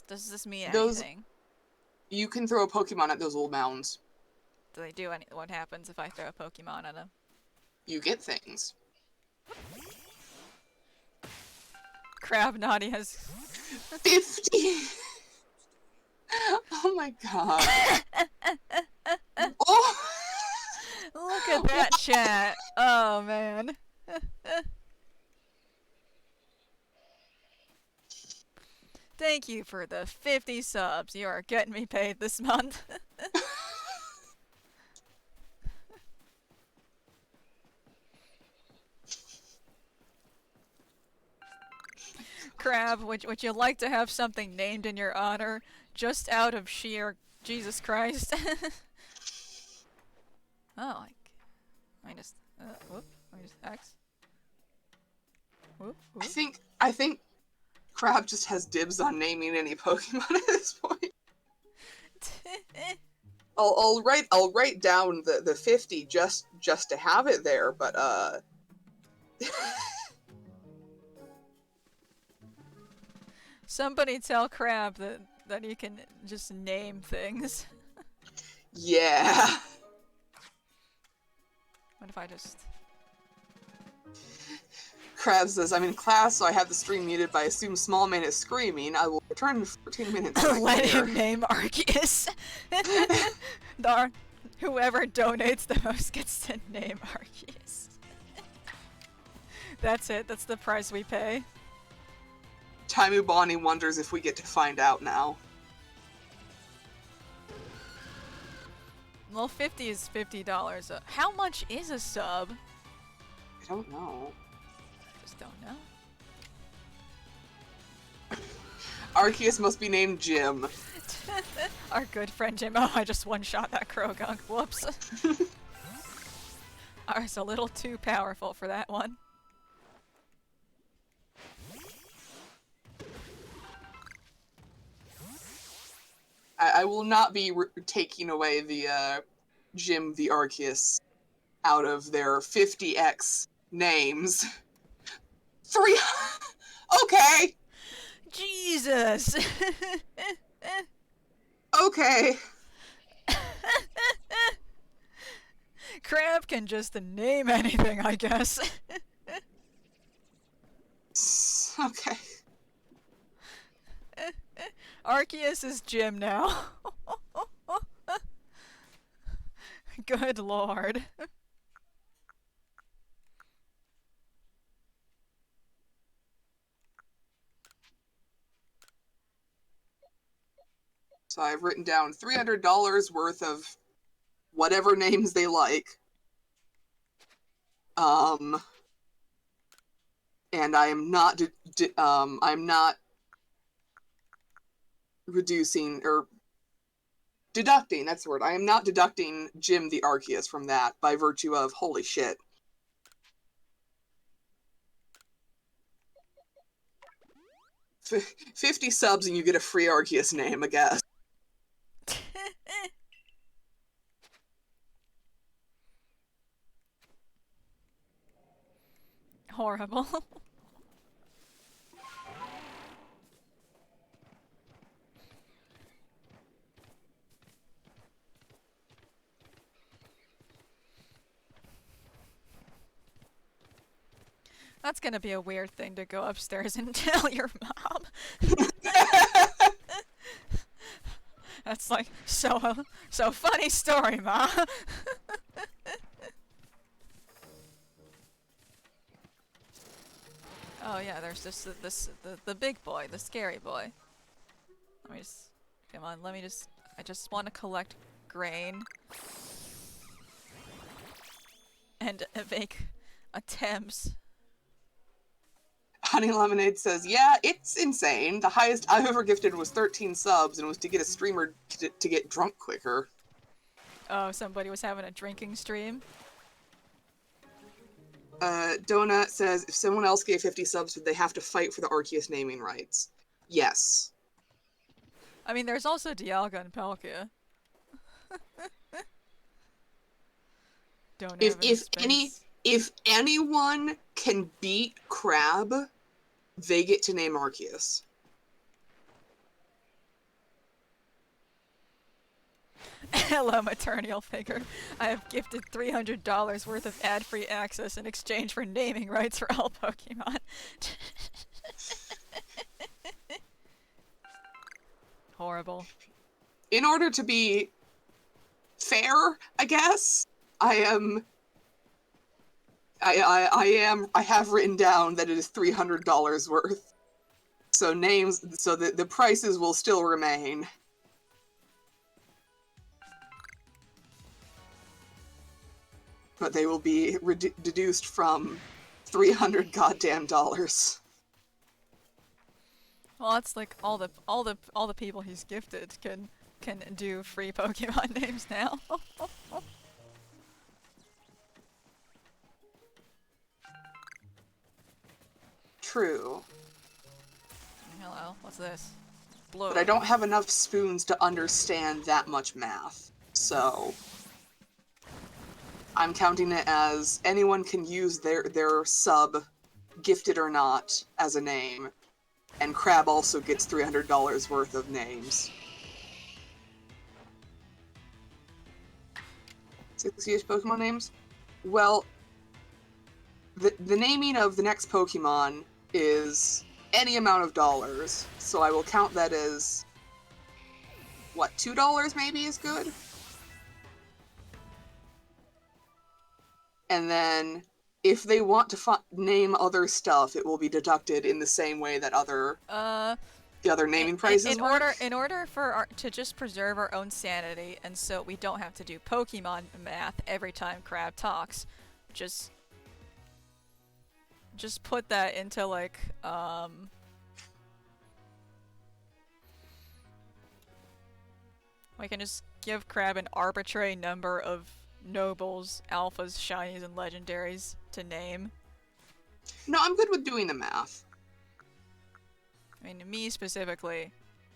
Does this mean anything? You can throw a Pokemon at those old mounds. Do they do any? What happens if I throw a Pokemon at them? You get things. Crab Naughty has 50! Oh my god. Oh! Look at that chat. Oh man. Thank you for the 50 subs. You are getting me paid this month. Crab, would you like to have something named in your honor? Just out of sheer Jesus Christ. Oh, like... whoop. Let me just X. Whoop, whoop. I think Crab just has dibs on naming any Pokemon at this point. I'll write down the 50 just to have it there, but Somebody tell Crab that he can just name things. Yeah. What if I just... Crab says, I'm in class, so I have the stream muted, but I assume Small Man is screaming. I will return in 14 minutes. Let him name Arceus. Whoever donates the most gets to name Arceus. That's it. That's the price we pay. Taimu Bonnie wonders if we get to find out now. Well, 50 is $50. How much is a sub? I don't know. Just don't know. Arceus must be named Jim. Our good friend Jim. Oh, I just one-shot that Krogunk. Whoops. I was a little too powerful for that one. I will not be taking away the Jim the Arceus out of their 50x names. 3. Okay. Jesus. Okay. Crab can just name anything, I guess. Okay. Arceus is Jim now. Good lord. So I've written down $300 worth of whatever names they like. And I am not I'm not reducing or deducting, that's the word. I am not deducting Jim the Arceus from that by virtue of holy shit. F 50 subs and you get a free Arceus name, I guess. Horrible. That's gonna be a weird thing to go upstairs and tell your mom. That's like, so funny story, Ma. Oh yeah, there's just the big boy, the scary boy. Let me just, come on, I just want to collect grain. And make attempts. Honey Lemonade says, yeah, it's insane. The highest I've ever gifted was 13 subs and it was to get a streamer to get drunk quicker. Oh, somebody was having a drinking stream? Donut says, if someone else gave 50 subs, did they have to fight for the Arceus naming rights? Yes. I mean, there's also Dialga and Palkia. Don't have any space. If anyone can beat Crab, they get to name Arceus. Hello, Maternal Figure. I have gifted $300 worth of ad-free access in exchange for naming rights for all Pokemon. Horrible. In order to be fair, I guess, I have written down that it is $300 worth. So the prices will still remain. But they will be deduced from $300 goddamn dollars. Well, that's like all the people he's gifted can do free Pokemon names now. True. Hello, what's this? Blue. But I don't have enough spoons to understand that much math, so... I'm counting it as anyone can use their sub, gifted or not, as a name. And Crab also gets $300 worth of names. 60-ish Pokemon names? Well, the naming of the next Pokemon is any amount of dollars, so I will count that as, what, $2 maybe is good? And then, if they want to name other stuff, it will be deducted in the same way that the other naming prices work. In order for to just preserve our own sanity, and so we don't have to do Pokemon math every time Crab talks, just put that into like we can just give Crab an arbitrary number of nobles, alphas, shinies, and legendaries to name. No, I'm good with doing the math. I mean, me specifically,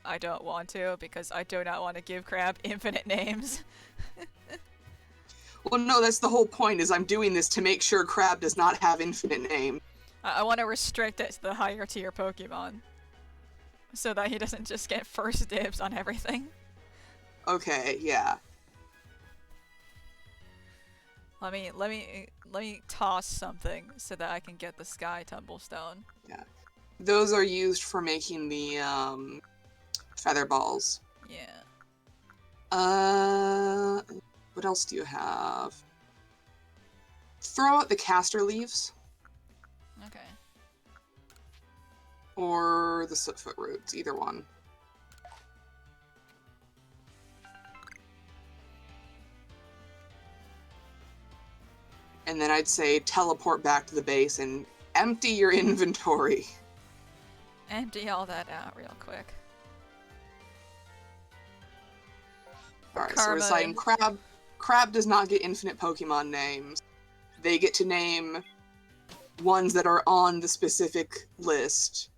I don't want to, because I do not want to give Crab infinite names. Well, no, that's the whole point, is I'm doing this to make sure Crab does not have infinite names. I want to restrict it to the higher tier Pokemon, so that he doesn't just get first dibs on everything. Okay, yeah. Let me toss something so that I can get the Sky Tumblestone. Yeah. Those are used for making the, feather balls. Yeah. What else do you have? Throw out the caster leaves. Okay. Or the sootfoot roots, either one. And then I'd say teleport back to the base and empty your inventory. Empty all that out real quick. Alright, so we're deciding Crab does not get infinite Pokemon names. They get to name ones that are on the specific list,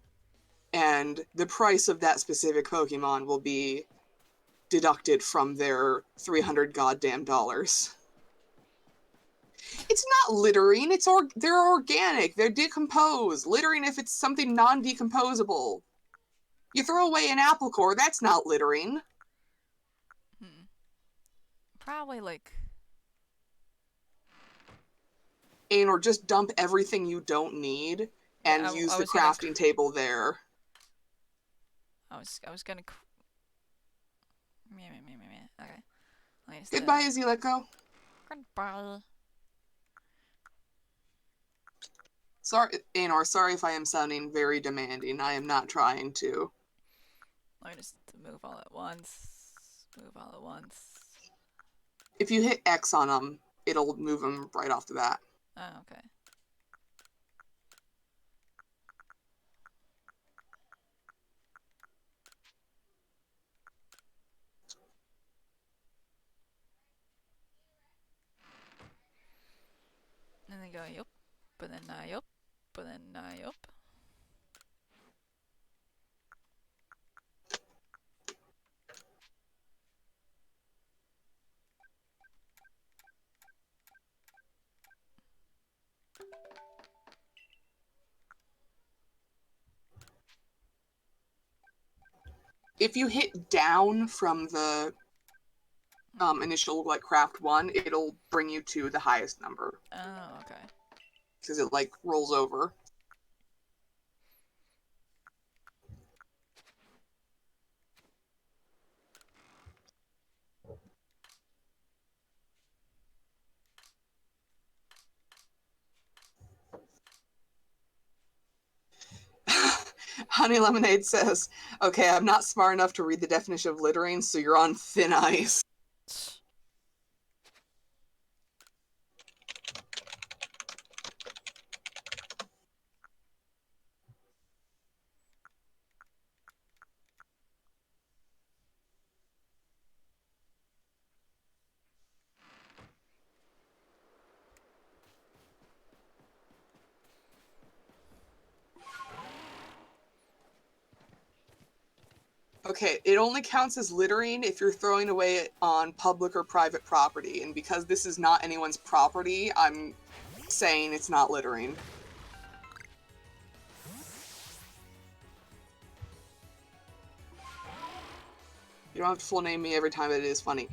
and the price of that specific Pokemon will be deducted from their $300 goddamn dollars. It's not littering, they're organic, they're decomposed. Littering if it's something non-decomposable. You throw away an apple core, that's not littering. Probably like... Or just dump everything you don't need and use the crafting table there. I was gonna... Okay. Goodbye, Izzy, let go. Goodbye. Sorry, Aenor, sorry if I am sounding very demanding. I am not trying to. Let me just move all at once. If you hit X on them, it'll move them right off the bat. Oh, okay. And then go yup, and then yup, and then yup. If you hit down from the initial craft 1, it'll bring you to the highest number. Oh, okay. Because it rolls over. Honey Lemonade says, okay, I'm not smart enough to read the definition of littering, so you're on thin ice. Okay, it only counts as littering if you're throwing away on public or private property, and because this is not anyone's property, I'm saying it's not littering. You don't have to full name me every time, but it is funny.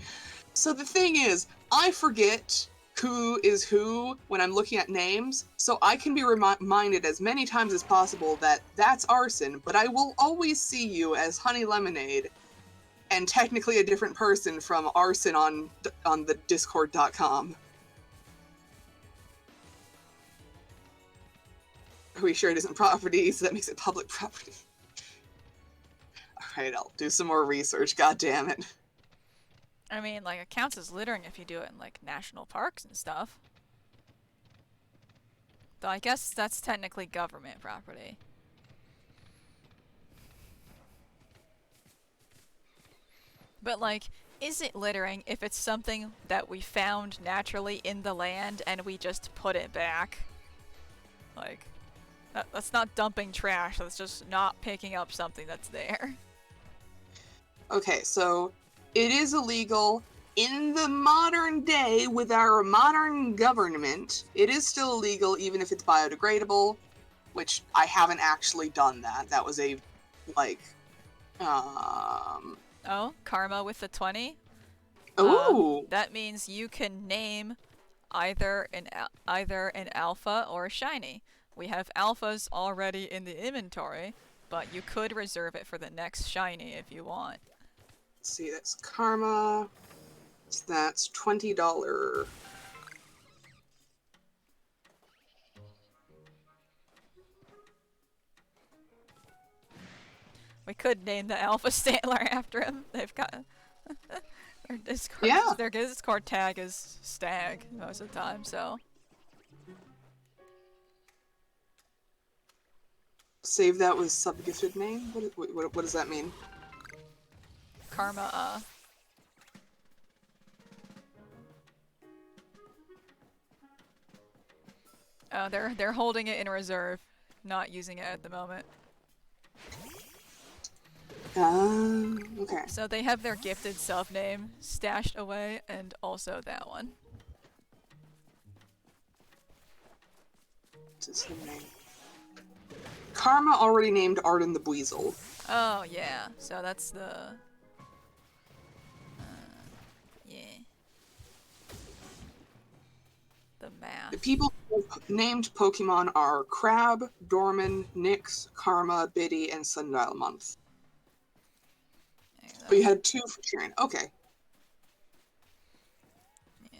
So the thing is, I forget who is who when I'm looking at names, so I can be reminded as many times as possible that that's Arson, but I will always see you as Honey Lemonade, and technically a different person from Arson on the Discord.com. Are we sure it isn't property, so that makes it public property? Alright, I'll do some more research, god damn it. I mean, like, it counts as littering if you do it in, like, national parks and stuff. Though I guess that's technically government property. But, like, is it littering if it's something that we found naturally in the land and we just put it back? Like, that's not dumping trash, that's just not picking up something that's there. Okay, so it is illegal in the modern day with our modern government. It is still illegal even if it's biodegradable, which I haven't actually done that. That was a, like, Oh, karma with the 20? Ooh! That means you can name either an alpha or a shiny. We have alphas already in the inventory, but you could reserve it for the next shiny if you want. Let's see, that's karma. So that's $20. We could name the alpha Stantler after him. They've got their Discord. Yeah. Their Discord tag is Stag most of the time, so. Save that with sub-gifted name? What does that mean? Karma, Oh, they're holding it in reserve, not using it at the moment. Okay. So they have their gifted sub name stashed away, and also that one. What's his name? Karma already named Arden the Buizel. Oh yeah, so that's the. Yeah. The math. The people who have named Pokemon are Crab, Dorman, Nyx, Karma, Biddy, and Sundial Month. But you had 2 for cheering. Okay. Yeah.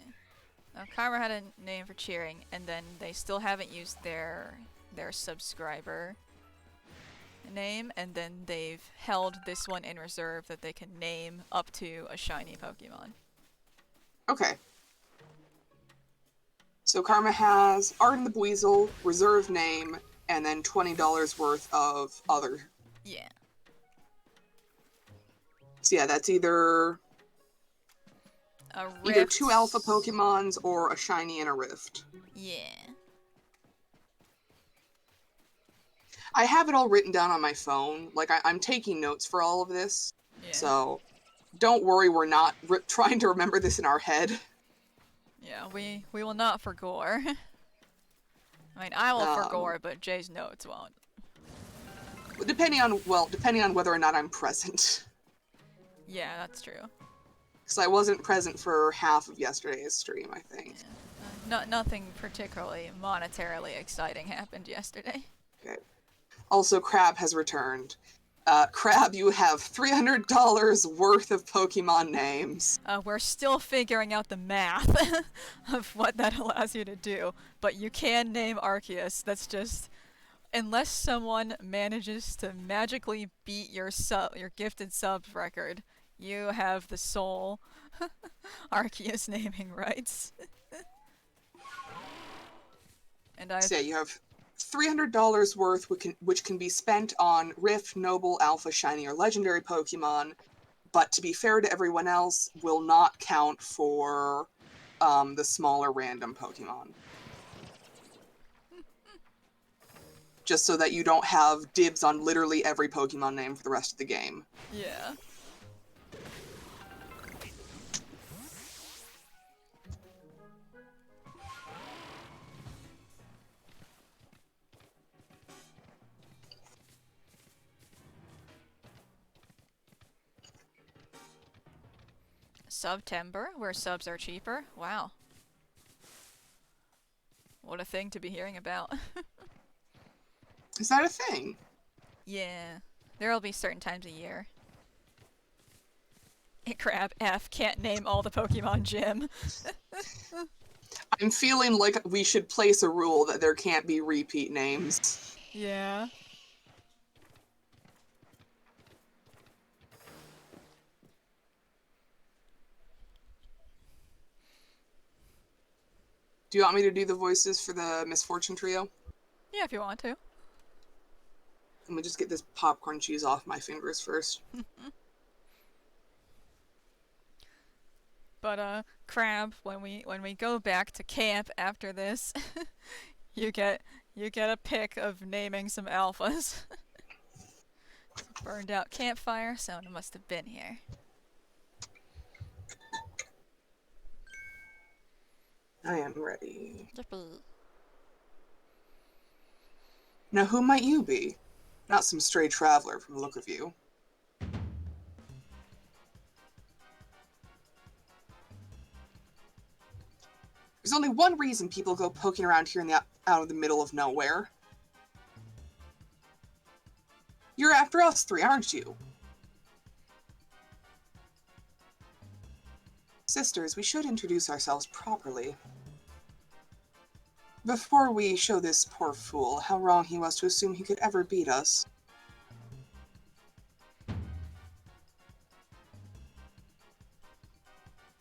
Now, Karma had a name for cheering, and then they still haven't used their subscriber name, and then they've held this one in reserve that they can name up to a shiny Pokemon. Okay. So Karma has Arden the Buizel, reserve name, and then $20 worth of other. Yeah. So yeah, that's either Rift. 2 alpha Pokemons or a shiny and a rift. Yeah. I have it all written down on my phone. Like, I'm taking notes for all of this. Yeah. So don't worry, we're not trying to remember this in our head. Yeah, we will not for gore. I mean, I will for gore, but Jay's notes won't. Depending on whether or not I'm present. Yeah, that's true. Because I wasn't present for half of yesterday's stream, I think. Yeah. Nothing particularly monetarily exciting happened yesterday. Okay. Also, Crab has returned. Crab, you have $300 worth of Pokemon names. We're still figuring out the math of what that allows you to do, but you can name Arceus. That's just... Unless someone manages to magically beat your gifted subs record, you have the sole Arceus naming rights. And So yeah, you have $300 worth, which can be spent on Rift, Noble, Alpha, Shiny, or Legendary Pokemon, but to be fair to everyone else, will not count for the smaller random Pokemon. just so that you don't have dibs on literally every Pokemon name for the rest of the game. Yeah. September, where subs are cheaper. Wow. What a thing to be hearing about. Is that a thing? Yeah. There'll be certain times a year. Crab F can't name all the Pokemon gym. I'm feeling like we should place a rule that there can't be repeat names. Yeah. Do you want me to do the voices for the Misfortune Trio? Yeah, if you want to. Let me just get this popcorn cheese off my fingers first. But Crab, when we go back to camp after this, you get a pick of naming some alphas. Burned out campfire, someone must have been here. I am ready. Yippee. Now, who might you be? Not some stray traveler from the look of you. There's only one reason people go poking around here in the out of the middle of nowhere. You're after us three, aren't you? Sisters, we should introduce ourselves properly. Before we show this poor fool how wrong he was to assume he could ever beat us.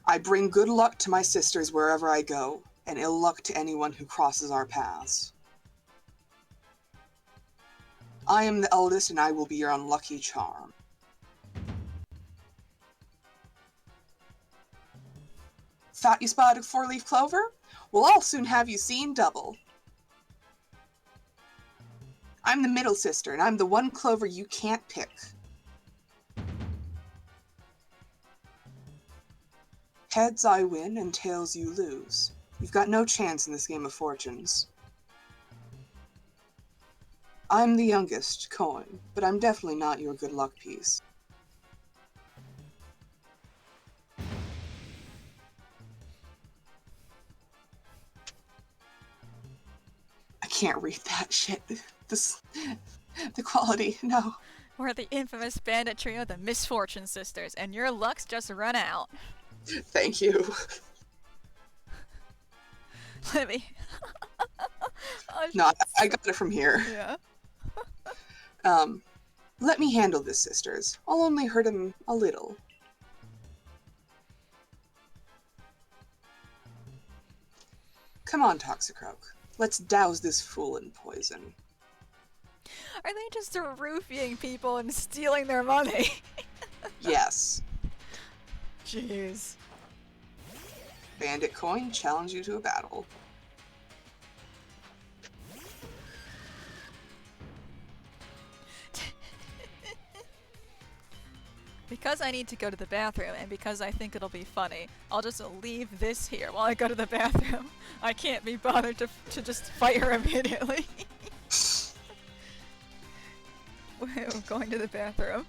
I bring good luck to my sisters wherever I go, and ill luck to anyone who crosses our paths. I am the eldest, and I will be your unlucky charm. Thought you spotted a four-leaf clover? Well, I'll soon have you seen double. I'm the middle sister, and I'm the one clover you can't pick. Heads I win, and tails you lose. You've got no chance in this game of fortunes. I'm the youngest, Coin, but I'm definitely not your good luck piece. I can't read that shit. The quality, no. We're the infamous bandit trio, the Misfortune Sisters, and your luck's just run out. Thank you. Let me. No, I got it from here. Yeah. Let me handle this, sisters. I'll only hurt him a little. Come on, Toxicroak. Let's douse this fool in poison. Are they just roofing people and stealing their money? Yes. Jeez. Bandit Coin, challenge you to a battle. Because I need to go to the bathroom and because I think it'll be funny, I'll just leave this here while I go to the bathroom. I can't be bothered to just fight her immediately. I'm going to the bathroom.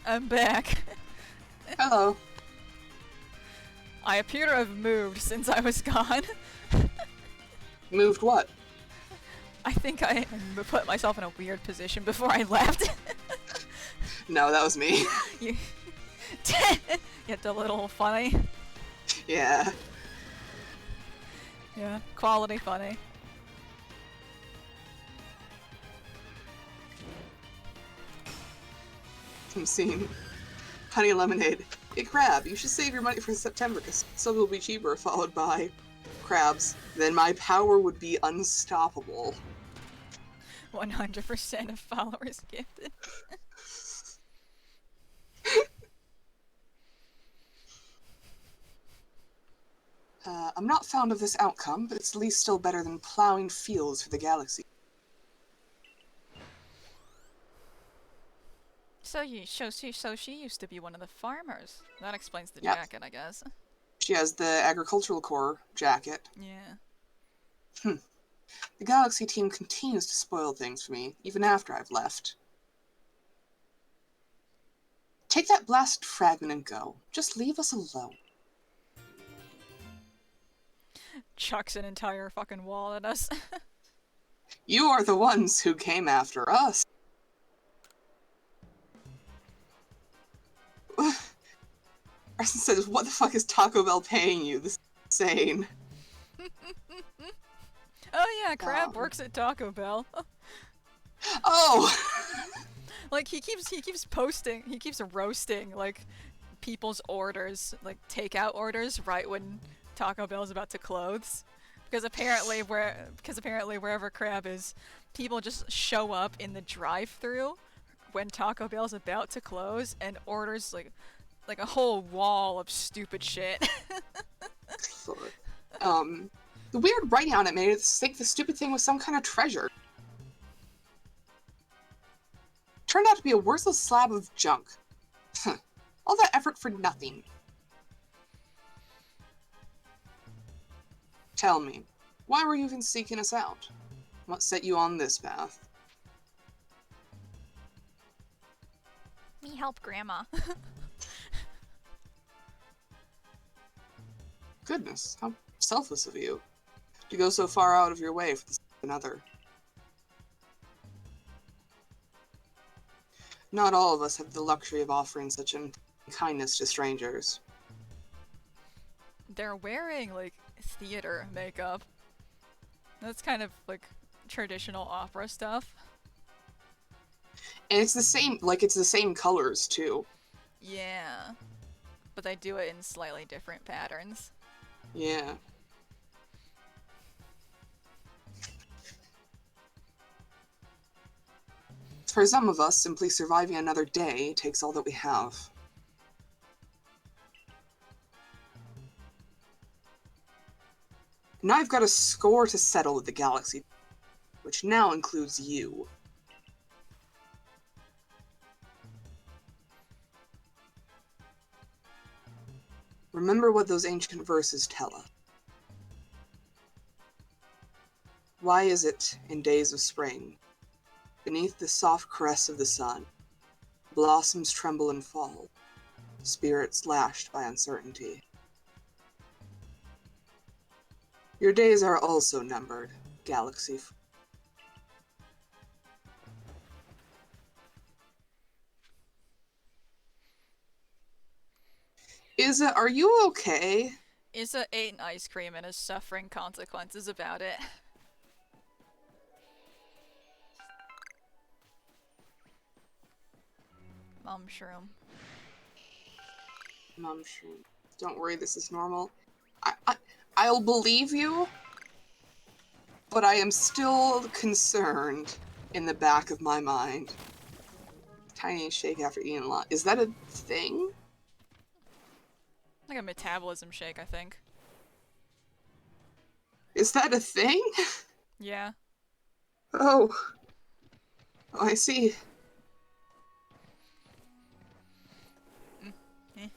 I'm back. Hello. I appear to have moved since I was gone. Moved what? I think I put myself in a weird position before I left. No, that was me. You get a little funny. Yeah. Yeah, quality funny. I'm seeing honey lemonade. Hey, crab, you should save your money for September because some will be cheaper, followed by crabs. Then my power would be unstoppable. 100% of followers gifted. I'm not fond of this outcome, but it's at least still better than plowing fields for the galaxy. So she used to be one of the farmers. That explains the Yep. jacket, I guess. She has the agricultural corps jacket. Yeah. The galaxy team continues to spoil things for me, even after I've left. Take that blasted fragment and go. Just leave us alone. Chucks an entire fucking wall at us. You are the ones who came after us. Arson says, what the fuck is Taco Bell paying you? This is insane. Oh yeah, Crab works at Taco Bell. Oh! Like he keeps posting, he keeps roasting like people's orders, like takeout orders, right when Taco Bell's about to close. Because apparently wherever Crab is, people just show up in the drive-thru when Taco Bell's about to close and orders like a whole wall of stupid shit. The weird writing on it made it think the stupid thing was some kind of treasure. Turned out to be a worthless slab of junk. All that effort for nothing. Tell me, why were you even seeking us out? What set you on this path? Me help Grandma. Goodness, how selfless of you. To go so far out of your way for the sake of another. Not all of us have the luxury of offering such kindness to strangers. They're wearing like theater makeup. That's kind of like traditional opera stuff. And it's the same colors too. Yeah. But they do it in slightly different patterns. Yeah. For some of us, simply surviving another day takes all that we have. And I've got a score to settle with the galaxy, which now includes you. Remember what those ancient verses tell us. Why is it, in days of spring, beneath the soft caress of the sun, blossoms tremble and fall, spirits lashed by uncertainty? Your days are also numbered, galaxy. Izza, are you okay? Issa ate an ice cream and is suffering consequences about it. Mum shroom. Mum shroom. Don't worry, this is normal. I'll believe you, but I am still concerned in the back of my mind. Tiny shake after eating a lot. Is that a thing? Like a metabolism shake, I think. Is that a thing? Yeah. Oh. Oh, I see. Eh.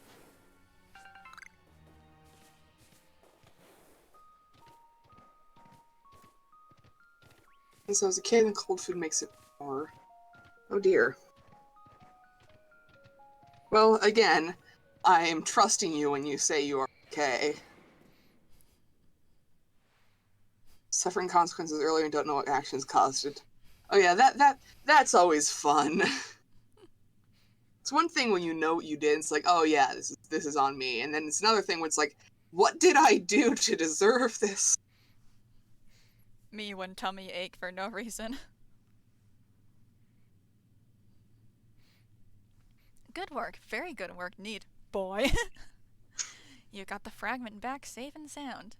And so as a kid, cold food makes it more. Oh dear. Well, again, I am trusting you when you say you are okay. Suffering consequences earlier and don't know what actions caused it. Oh yeah, that's always fun. It's one thing when you know what you did, it's like, oh yeah, this is on me. And then it's another thing when it's like, what did I do to deserve this? Me when tummy ache for no reason. Good work. Very good work, neat boy. You got the fragment back safe and sound.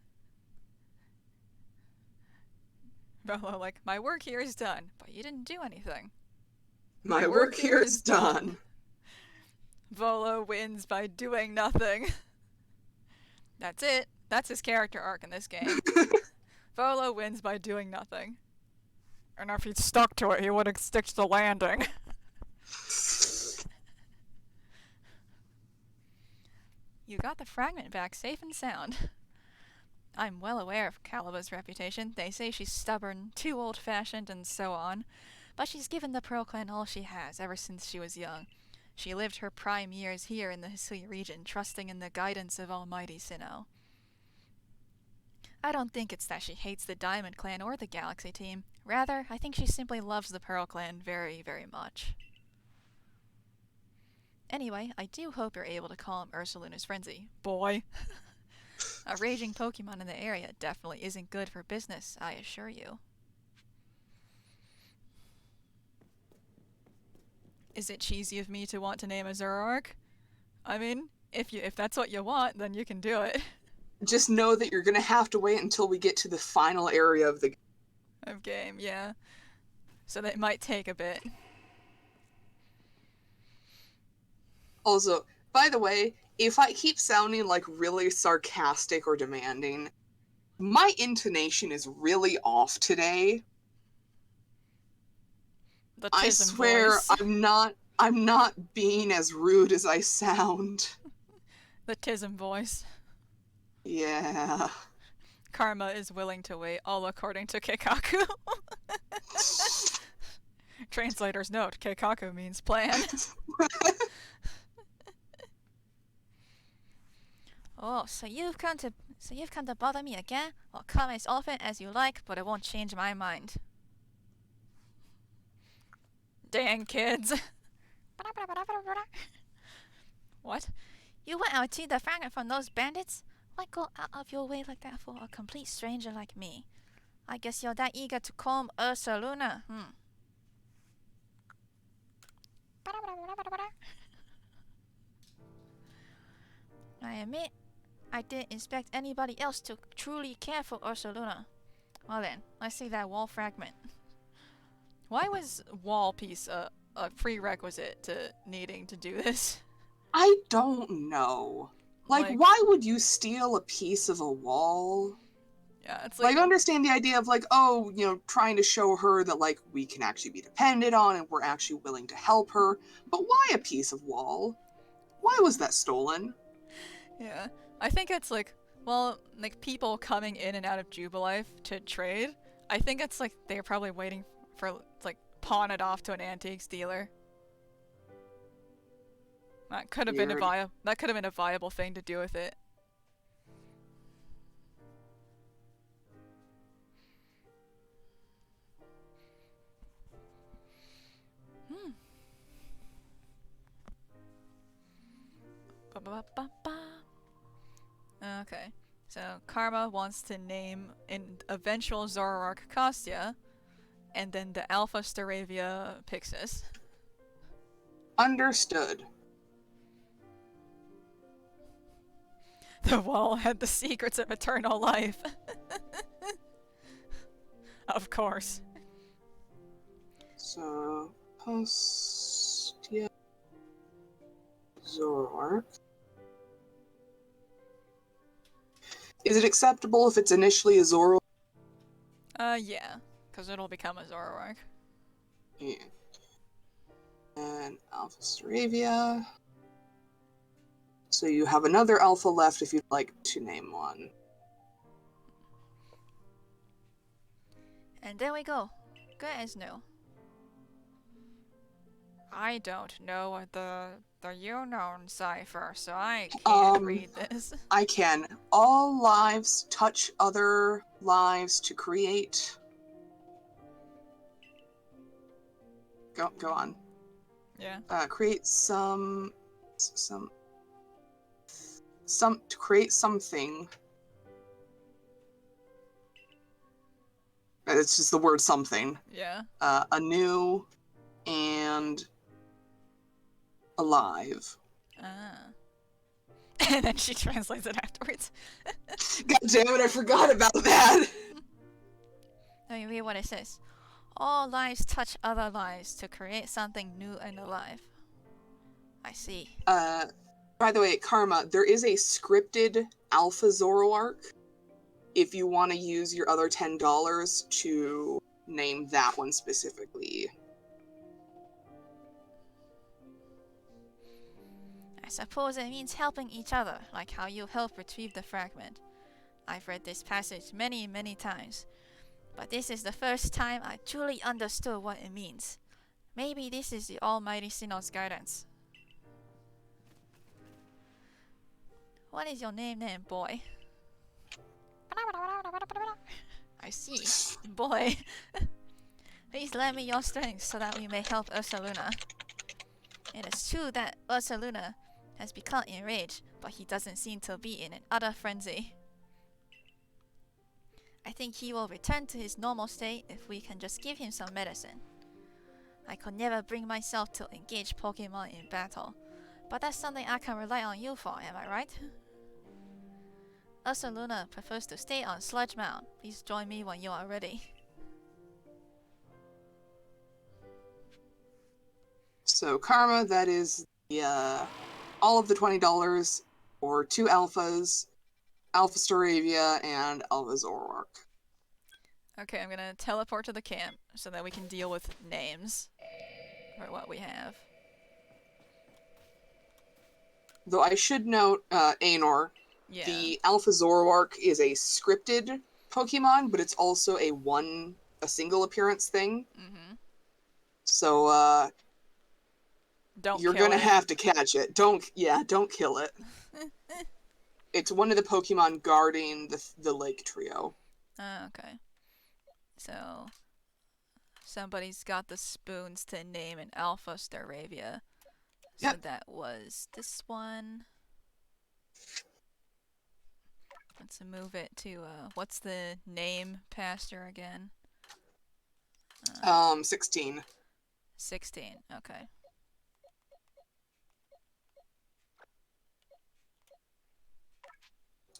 Volo, like, my work here is done, but you didn't do anything. My work here is done. Volo wins by doing nothing. That's it. That's his character arc in this game. Volo wins by doing nothing. And if he'd stuck to it, he would have stick to the landing. You got the fragment back safe and sound. I'm well aware of Caliba's reputation. They say she's stubborn, too old-fashioned, and so on. But she's given the Pearl Clan all she has ever since she was young. She lived her prime years here in the Hisui region, trusting in the guidance of Almighty Sinnoh. I don't think it's that she hates the Diamond Clan or the Galaxy team. Rather, I think she simply loves the Pearl Clan very, very much. Anyway, I do hope you're able to calm Ursaluna's frenzy. Boy. A raging Pokemon in the area definitely isn't good for business, I assure you. Is it cheesy of me to want to name a Zoroark? I mean, if that's what you want, then you can do it. Just know that you're gonna have to wait until we get to the final area of the game, yeah. So that might take a bit. Also, by the way, if I keep sounding like really sarcastic or demanding, my intonation is really off today. The I Tism swear voice. I'm not being as rude as I sound. The Tism voice. Yeah. Karma is willing to wait, all according to Keikaku. Translator's note, Keikaku means plan. Oh, so you've come to bother me again? Well, come as often as you like, but it won't change my mind. Dang kids. What? You went out to the fragment from those bandits? Why go out of your way like that for a complete stranger like me? I guess you're that eager to calm Ursaluna, I admit, I didn't expect anybody else to truly care for Ursaluna. Well then, let's see that wall fragment. Why was wall piece a prerequisite to needing to do this? I don't know. Like, why would you steal a piece of a wall? Yeah, it's like, I understand the idea of, like, oh, you know, trying to show her that, like, we can actually be depended on and we're actually willing to help her. But why a piece of wall? Why was that stolen? Yeah, I think it's like, well, like people coming in and out of Jubilife to trade. I think it's like they're probably waiting for like pawn it off to an antiques dealer. That could have been a viable thing to do with it. Okay, so Karma wants to name an eventual Zoroark Kostya, and then the Alpha Staravia Pixis. Understood. The wall had the secrets of eternal life. Of course. So, Postia Zoroark. Is it acceptable if it's initially a Zoroark? Yeah, because it'll become a Zoroark. Yeah. And Alpha Staravia. So you have another Alpha left if you'd like to name one. And there we go. Good as new. I don't know the unknown cipher, so I can't Um, read this. I can. All lives touch other lives to create. Go on. Yeah. Create to create something. It's just the word something. Yeah. Anew and alive. Ah. And then she translates it afterwards. God damn it, I forgot about that. Let me read what it says. All lives touch other lives to create something new and alive. I see. By the way, Karma, there is a scripted Alpha Zoroark if you want to use your other $10 to name that one specifically. I suppose it means helping each other, like how you help retrieve the fragment. I've read this passage many, many times, but this is the first time I truly understood what it means. Maybe this is the Almighty Sinnoh's guidance. What is your name then, boy? I see. Boy. Please lend me your strength so that we may help Ursaluna. It is true that Ursaluna has become enraged, but he doesn't seem to be in an utter frenzy. I think he will return to his normal state if we can just give him some medicine. I could never bring myself to engage Pokemon in battle, but that's something I can rely on you for, am I right? Ursaluna prefers to stay on Sludge Mound. Please join me when you are ready. So Karma, that is the all of the $20 for 2 alphas, Alpha Staravia, and Alpha Zoroark. Okay, I'm gonna teleport to the camp so that we can deal with names for what we have. Though I should note, Aenor, Yeah. the Alpha Zoroark is a scripted Pokemon, but it's also a single appearance thing. Mm-hmm. So, Don't you're kill gonna it. have to catch it. Don't kill it. It's one of the Pokemon guarding the Lake Trio. Okay. So, somebody's got the spoons to name an Alpha Staravia. So Yep. that was this one. Let's move it to, what's the name pasture again? 16. 16, okay.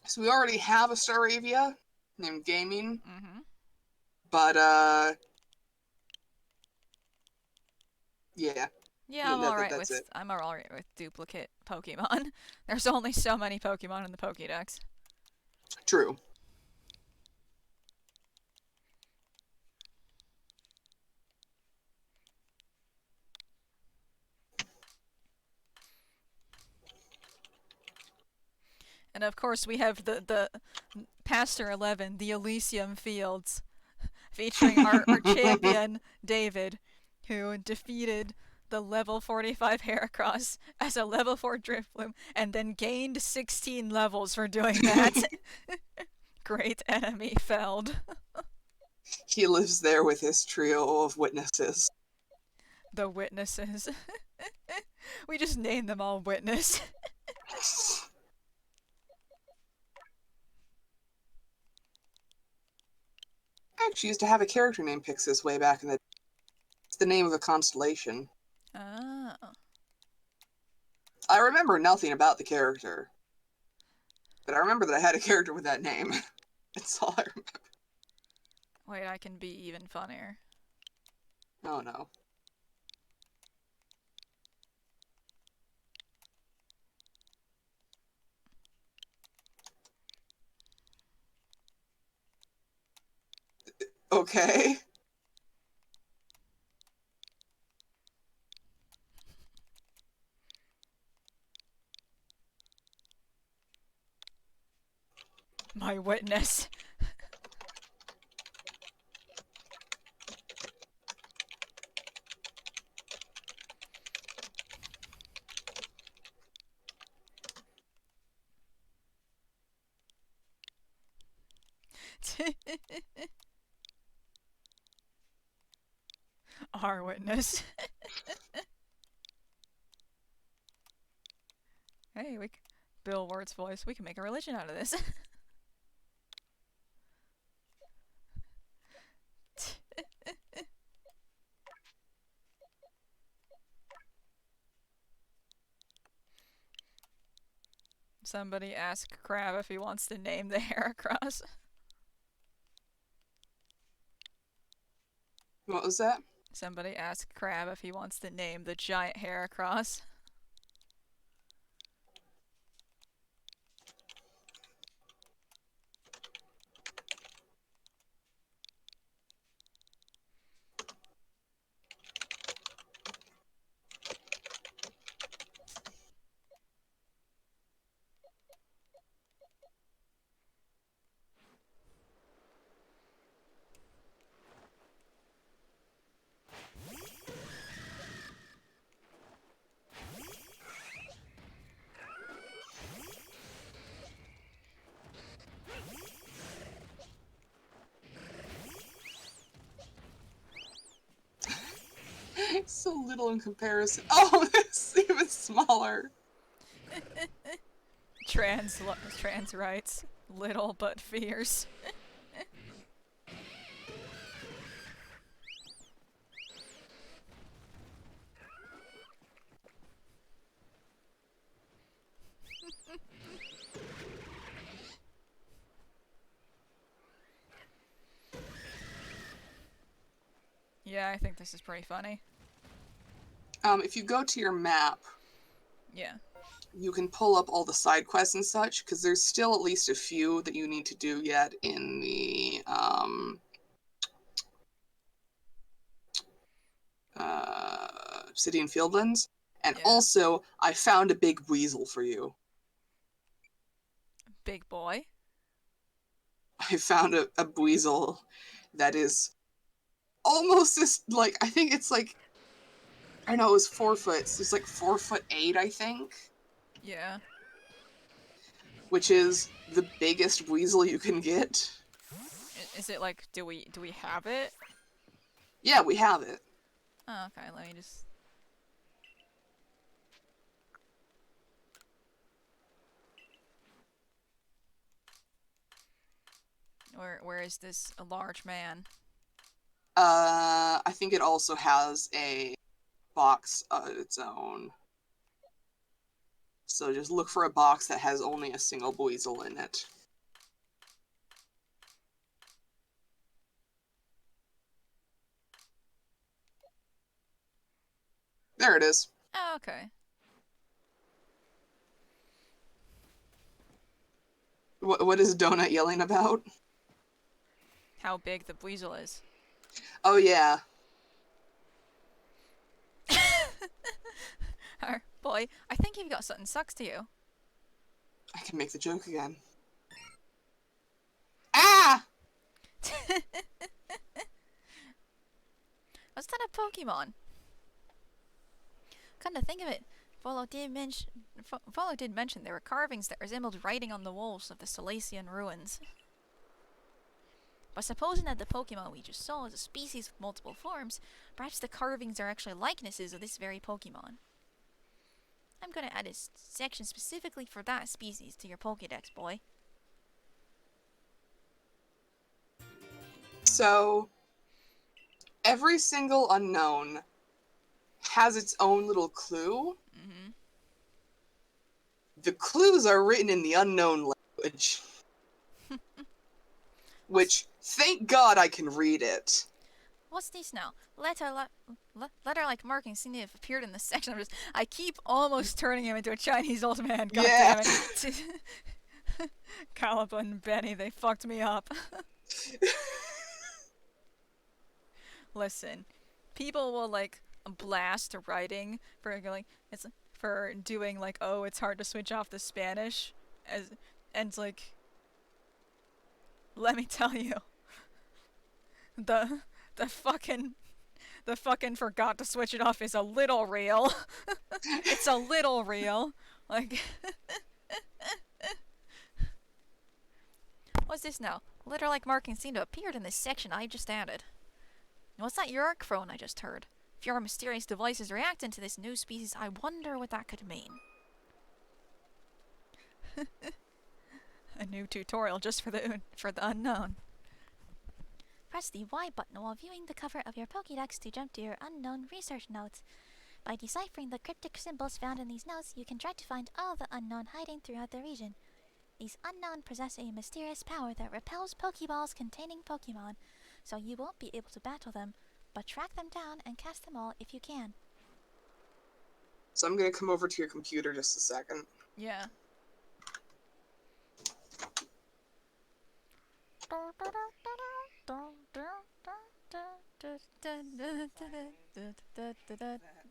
So we already have a Staravia named Gaming, Mm-hmm. but yeah, Yeah, I'm alright that's with it. I'm alright with duplicate Pokemon. There's only so many Pokemon in the Pokédex. True. And of course we have the Pastor 11, the Elysium Fields, featuring our champion David, who defeated the level 45 Heracross as a level 4 Drifloon and then gained 16 levels for doing that. Great enemy felled. He lives there with his trio of witnesses. The witnesses. We just named them all Witness. I actually used to have a character named Pixis way back in the. It's the name of a constellation. Oh. I remember nothing about the character, but I remember that I had a character with that name. That's all I remember. Wait, I can be even funnier. Oh no. Okay. My witness. Our witness. Hey, Bill Ward's voice. We can make a religion out of this. Somebody ask Crab if he wants to name the Heracross. What was that? Somebody ask Crab if he wants to name the giant Heracross. So little in comparison. Oh, this is even smaller. Trans rights. Little but fierce. Yeah, I think this is pretty funny. If you go to your map, Yeah. you can pull up all the side quests and such, because there's still at least a few that you need to do yet in the Obsidian Fieldlands. And Yeah. also, I found a big weasel for you. Big boy. I found a weasel that is almost as, like, I think it's like, I know it was 4 foot. It's like 4'8", I think. Yeah. Which is the biggest weasel you can get. Is it like, do we have it? Yeah, we have it. Oh, okay, let me just... Where is this a large man? I think it also has a box of its own. So just look for a box that has only a single weasel in it. There it is. Oh, okay. What is Donut yelling about? How big the weasel is. Oh yeah. Boy, I think you've got something sucks to you. I can make the joke again. Ah! Was that a Pokemon? Come to think of it, Volo did mention there were carvings that resembled writing on the walls of the Silesian ruins. But supposing that the Pokemon we just saw is a species with multiple forms, perhaps the carvings are actually likenesses of this very Pokemon. I'm gonna add a section specifically for that species to your Pokédex, boy. So, every single unknown has its own little clue. Mm-hmm. The clues are written in the unknown language. Which, thank God I can read it. What's this now? Letter-like markings seem to have appeared in this section. I keep almost turning him into a Chinese old man. God damn it. Caleb and Benny, they fucked me up. Listen, people will like blast writing for for doing like, oh, it's hard to switch off the Spanish, and like, let me tell you, the fucking forgot to switch it off is a little real. It's a little real. Like, what's this now? Litter-like markings seem to have appeared in this section I just added. What's that Yurk crone I just heard? If your mysterious device is reacting to this new species, I wonder what that could mean. A new tutorial just for the unknown. Press the Y button while viewing the cover of your Pokédex to jump to your unknown research notes. By deciphering the cryptic symbols found in these notes, you can try to find all the unknown hiding throughout the region. These unknown possess a mysterious power that repels Pokeballs containing Pokemon, so you won't be able to battle them, but track them down and catch them all if you can. So I'm gonna come over to your computer just a second. Yeah.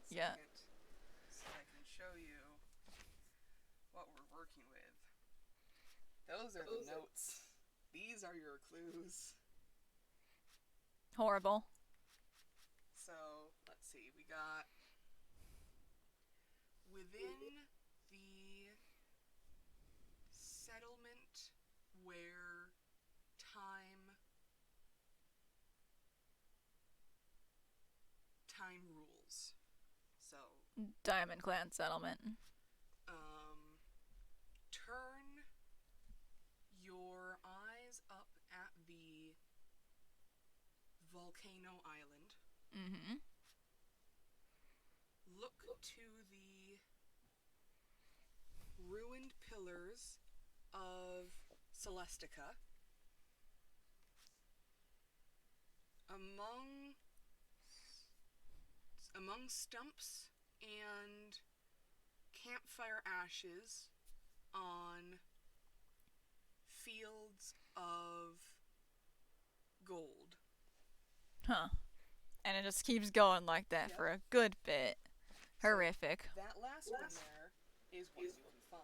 Yeah. So I can show you what we're working with. Those are the notes. These are your clues. Horrible. So, let's see, we got within the settlement where time rules. So, Diamond Clan settlement. turn your eyes up at the volcano island. Mm-hmm. Look to the ruined pillars of Celestica. Among stumps and campfire ashes on fields of gold. Huh. And it just keeps going like that for a good bit. Horrific. That last one there is what you can find.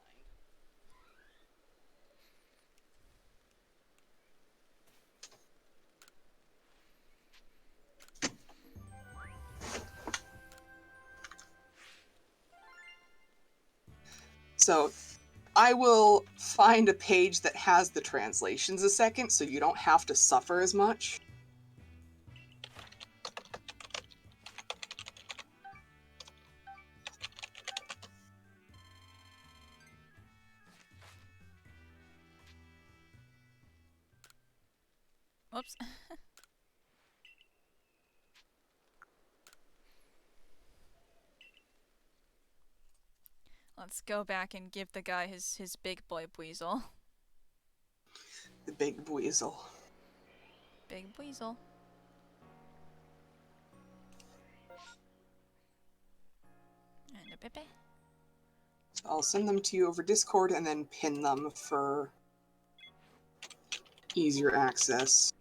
So I will find a page that has the translations a second so you don't have to suffer as much. Whoops. Let's go back and give the guy his big boy weasel. The big weasel. Big weasel. And a Pepe. I'll send them to you over Discord and then pin them for easier access.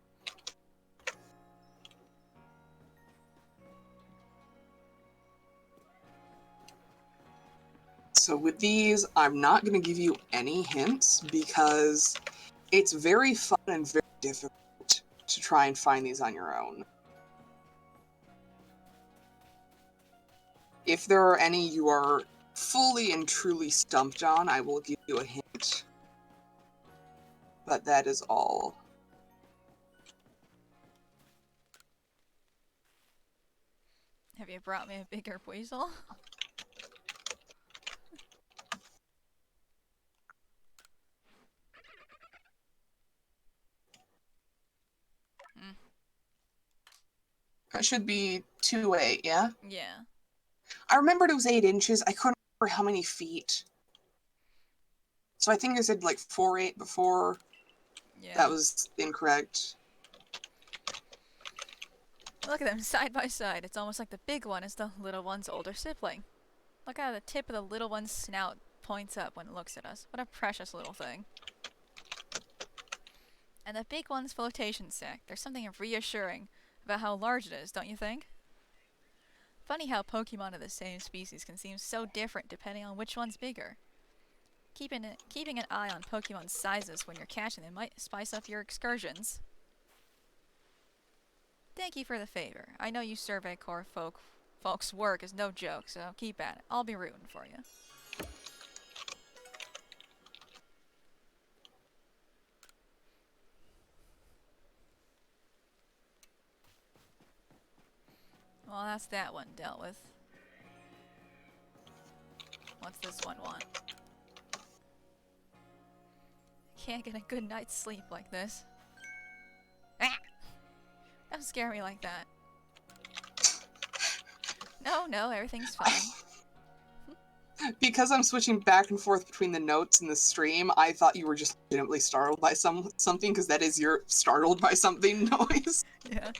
So with these, I'm not going to give you any hints because it's very fun and very difficult to try and find these on your own. If there are any you are fully and truly stumped on, I will give you a hint. But that is all. Have you brought me a bigger weasel? That should be 2.8, yeah? Yeah. I remembered it was 8 inches. I couldn't remember how many feet. So I think I said like 4.8 before. Yeah. That was incorrect. Look at them side by side. It's almost like the big one is the little one's older sibling. Look how the tip of the little one's snout points up when it looks at us. What a precious little thing. And the big one's flotation sac. There's something reassuring about how large it is, don't you think? Funny how Pokemon of the same species can seem so different depending on which one's bigger. Keeping an eye on Pokemon's sizes when you're catching them might spice up your excursions. Thank you for the favor. I know you Survey Corps folks' work is no joke, so keep at it. I'll be rooting for you. Well, that's that one dealt with. What's this one want? Can't get a good night's sleep like this. Ah! Don't scare me like that. No, everything's fine. Because I'm switching back and forth between the notes and the stream, I thought you were just legitimately startled by something, because that is your startled by something noise. Yeah.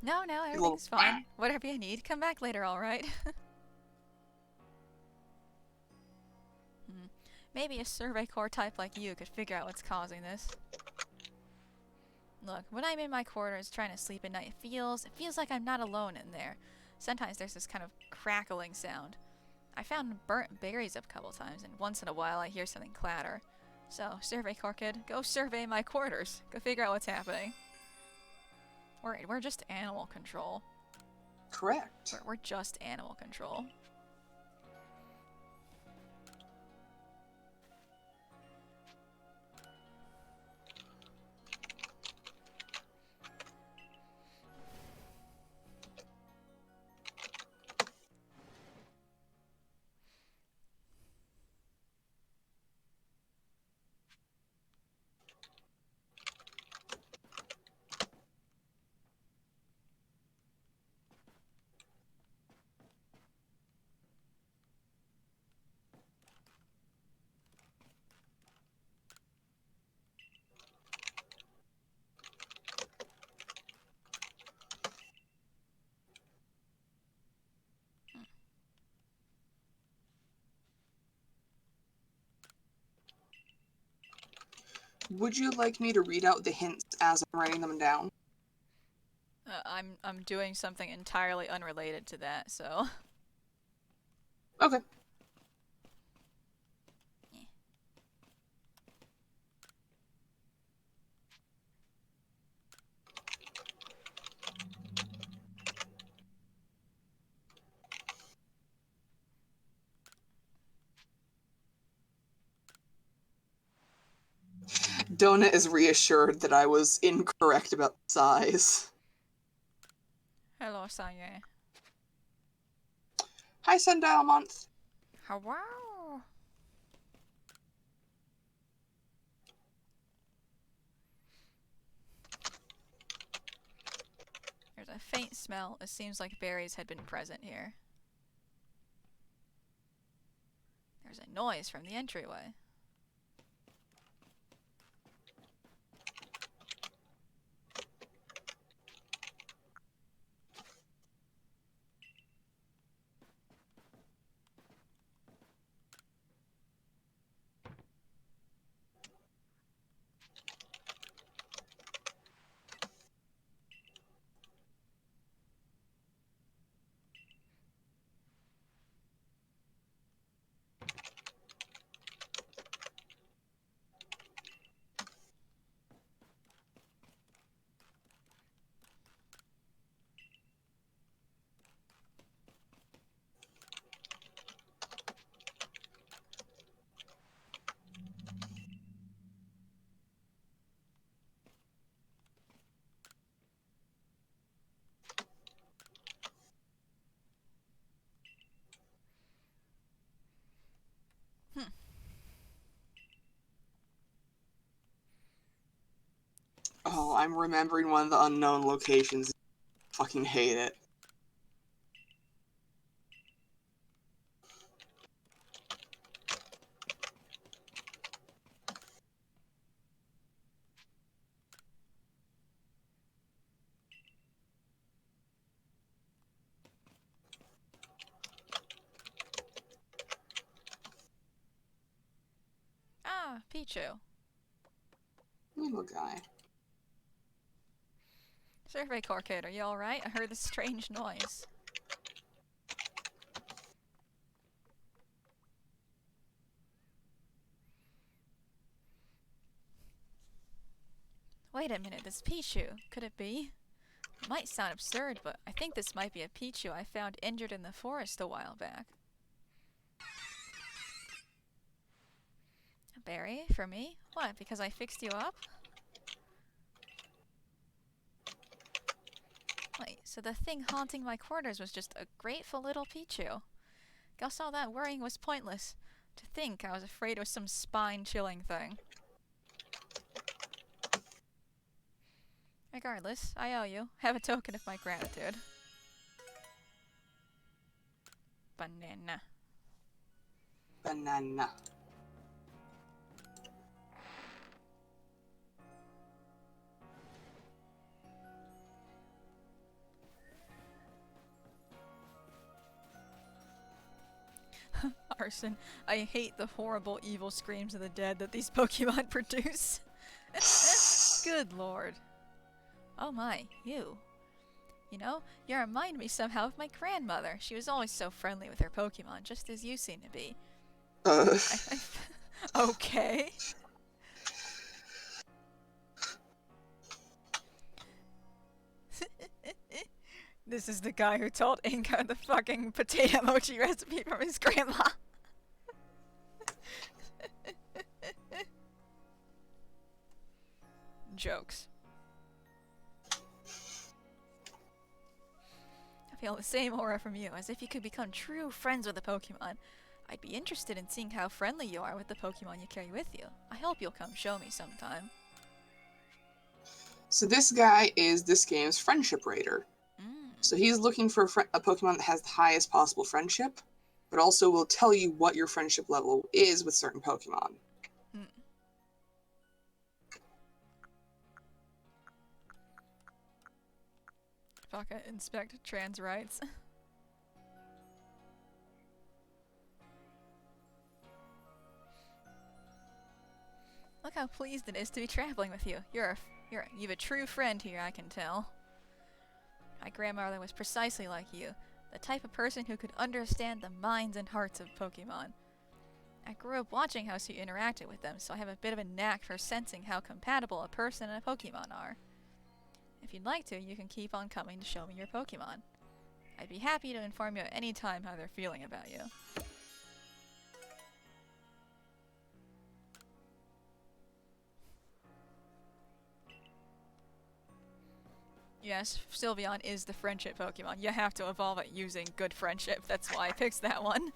No, A little everything's fine. Whatever you need, come back later, alright? Maybe a Survey Corps type like you could figure out what's causing this. Look, when I'm in my quarters trying to sleep at night, it feels like I'm not alone in there. Sometimes there's this kind of crackling sound. I found burnt berries up a couple times, and once in a while I hear something clatter. So, Survey Corps kid, go survey my quarters. Go figure out what's happening. We're just animal control. correct. We're just animal control. Would you like me to read out the hints as I'm writing them down? I'm doing something entirely unrelated to that, so... Okay. Donut is reassured that I was incorrect about the size. Hello, Sanye. Hi, Sundial Month. Hello. There's a faint smell. It seems like berries had been present here. There's a noise from the entryway. Oh, I'm remembering one of the unknown locations. Fucking hate it. Ah, Pichu. Little guy. Survey Corps kid, are you alright? I heard this strange noise. Wait a minute, this Pichu. Could it be? It might sound absurd, but I think this might be a Pichu I found injured in the forest a while back. A berry? For me? What, because I fixed you up? Wait, So the thing haunting my quarters was just a grateful little Pichu. Guess all that worrying was pointless. To think I was afraid it was some spine-chilling thing. Regardless, I owe you. Have a token of my gratitude. Banana. Banana. Arson, I hate the horrible evil screams of the dead that these Pokemon produce. Good lord. Oh my, you. You know, you remind me somehow of my grandmother. She was always so friendly with her Pokemon, just as you seem to be. Okay. This is the guy who told Inka the fucking potato mochi recipe from his grandma. Jokes. I feel the same aura from you, as if you could become true friends with a Pokemon. I'd be interested in seeing how friendly you are with the Pokemon you carry with you. I hope you'll come show me sometime. So this guy is this game's friendship rater. So he's looking for a Pokemon that has the highest possible friendship, but also will tell you what your friendship level is with certain Pokemon. Fucking inspect trans rights. Look how pleased it is to be traveling with you. You've a true friend here, I can tell. My grandmother was precisely like you, the type of person who could understand the minds and hearts of Pokemon. I grew up watching how she interacted with them, so I have a bit of a knack for sensing how compatible a person and a Pokemon are. If you'd like to, you can keep on coming to show me your Pokemon. I'd be happy to inform you at any time how they're feeling about you. Yes, Sylveon is the friendship Pokemon. You have to evolve it using good friendship. That's why I picked that one.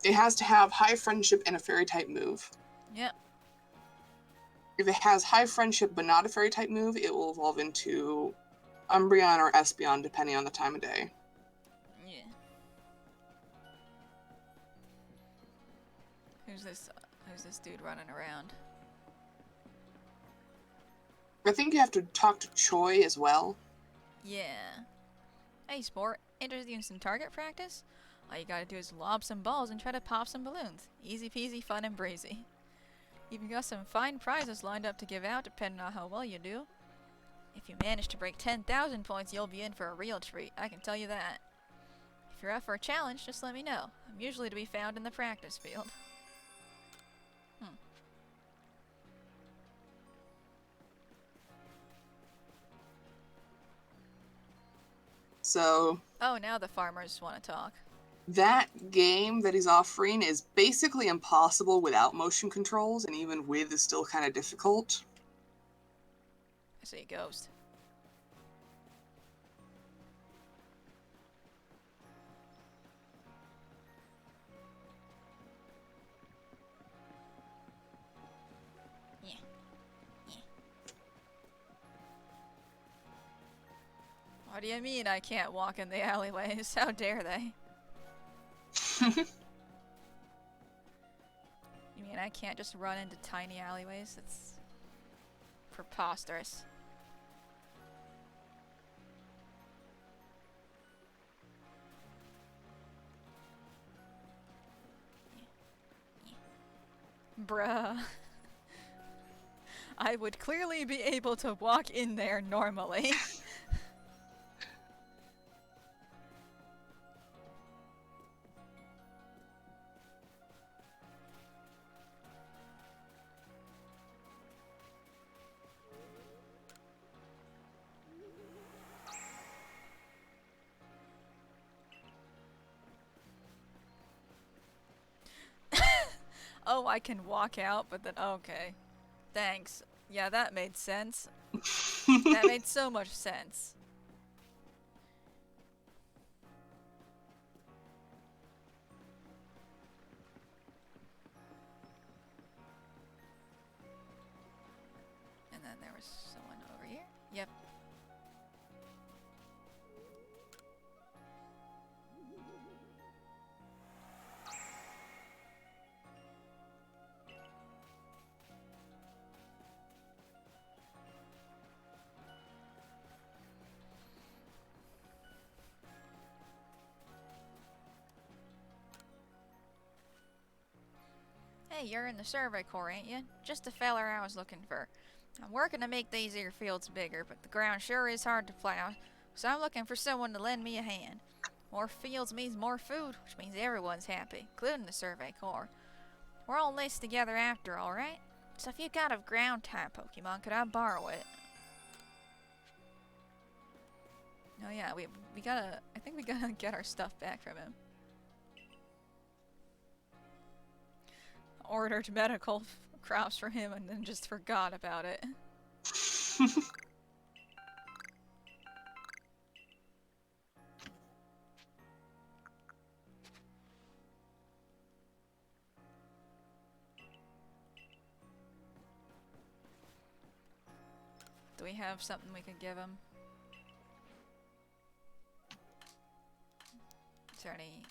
It has to have high friendship and a fairy type move. Yep. If it has high friendship but not a fairy type move, it will evolve into Umbreon or Espeon depending on the time of day. Yeah. Who's this dude running around? I think you have to talk to Choi as well. Yeah. Hey, sport. Interested in some target practice? All you gotta do is lob some balls and try to pop some balloons. Easy peasy, fun and breezy. Even got some fine prizes lined up to give out depending on how well you do. If you manage to break 10,000 points, you'll be in for a real treat, I can tell you that. If you're up for a challenge, just let me know. I'm usually to be found in the practice field. So... Oh, now the farmers want to talk. That game that he's offering is basically impossible without motion controls, and even with is still kind of difficult. I see a ghost. Yeah. Yeah. What do you mean I can't walk in the alleyways? How dare they? You mean I can't just run into tiny alleyways? It's preposterous. Bruh. I would clearly be able to walk in there normally. Oh, I can walk out, but then okay. Thanks. Yeah, that made sense. That made so much sense. And then there was someone over here. Yep. Hey, you're in the Survey Corps, ain't you? Just the feller I was looking for. I'm working to make these here fields bigger, but the ground sure is hard to plow, so I'm looking for someone to lend me a hand. More fields means more food, which means everyone's happy, including the Survey Corps. We're all laced together after, alright? So if you got a ground-type Pokemon, could I borrow it? Oh yeah, we gotta... I think we gotta get our stuff back from him. Ordered medical crops for him and then just forgot about it. Do we have something we could give him? Is there any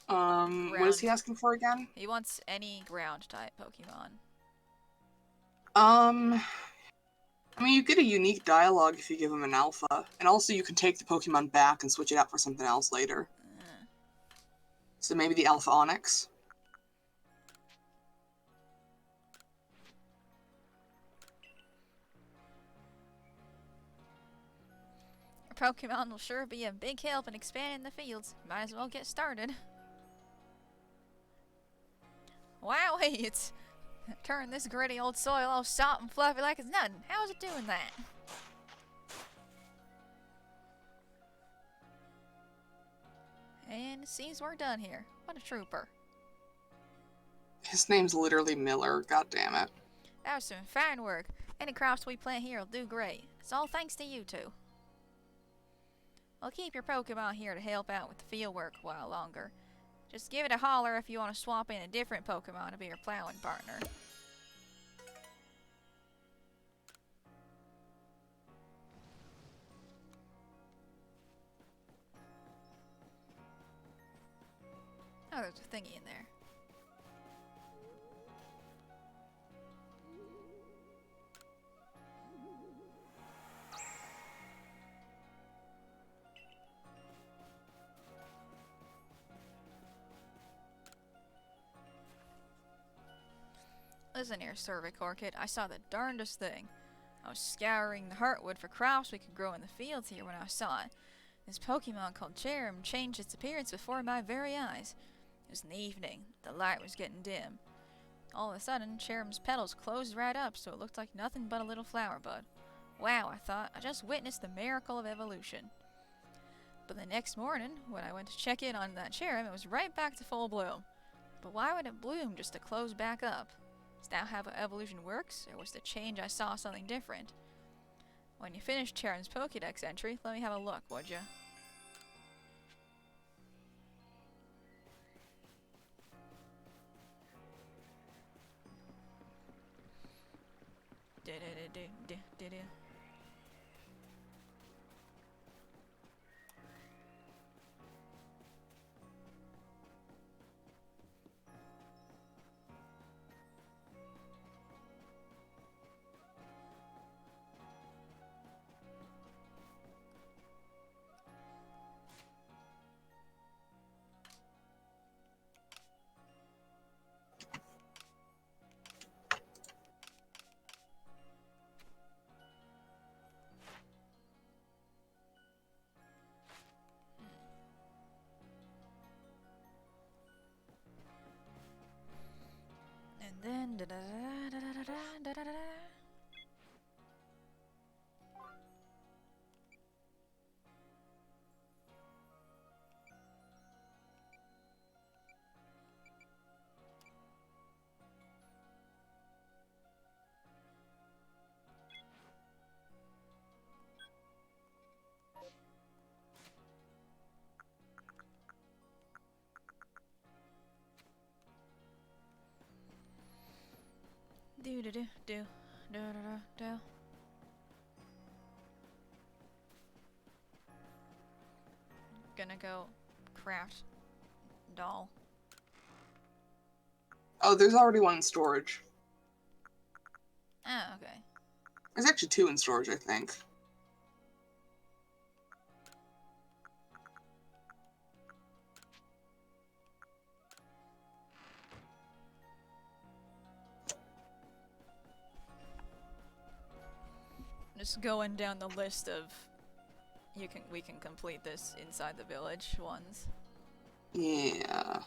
What is he asking for again? He wants any ground type Pokemon. I mean, you get a unique dialogue if you give him an alpha, and also you can take the Pokemon back and switch it out for something else later. So maybe the Alpha Onyx. Your Pokemon will sure be a big help in expanding the fields. Might as well get started. Wowee, it's turned this gritty old soil all soft and fluffy like it's nothing. How's it doing that? And it seems we're done here. What a trooper. His name's literally Miller, god damn it. That was some fine work. Any crops we plant here will do great. It's all thanks to you two. I'll keep your Pokemon here to help out with the field work a while longer. Just give it a holler if you want to swap in a different Pokemon to be your plowing partner. Oh, there's a thingy in there. Listen here, Survey Corps kid, I saw the darndest thing. I was scouring the heartwood for crops we could grow in the fields here when I saw it. This Pokemon called Cherrim changed its appearance before my very eyes. It was in the evening. The light was getting dim. All of a sudden, Cherrim's petals closed right up so it looked like nothing but a little flower bud. Wow, I thought, I just witnessed the miracle of evolution. But the next morning, when I went to check in on that Cherrim, it was right back to full bloom. But why would it bloom just to close back up? Is that how evolution works, or was the change I saw something different? When you finish Cherrim's Pokédex entry, let me have a look, would ya? Do do do do do do do. Gonna go craft doll. Oh, there's already one in storage. Oh, okay. There's actually 2 in storage, I think. Just going down the list of we can complete this inside the village ones. Yeah.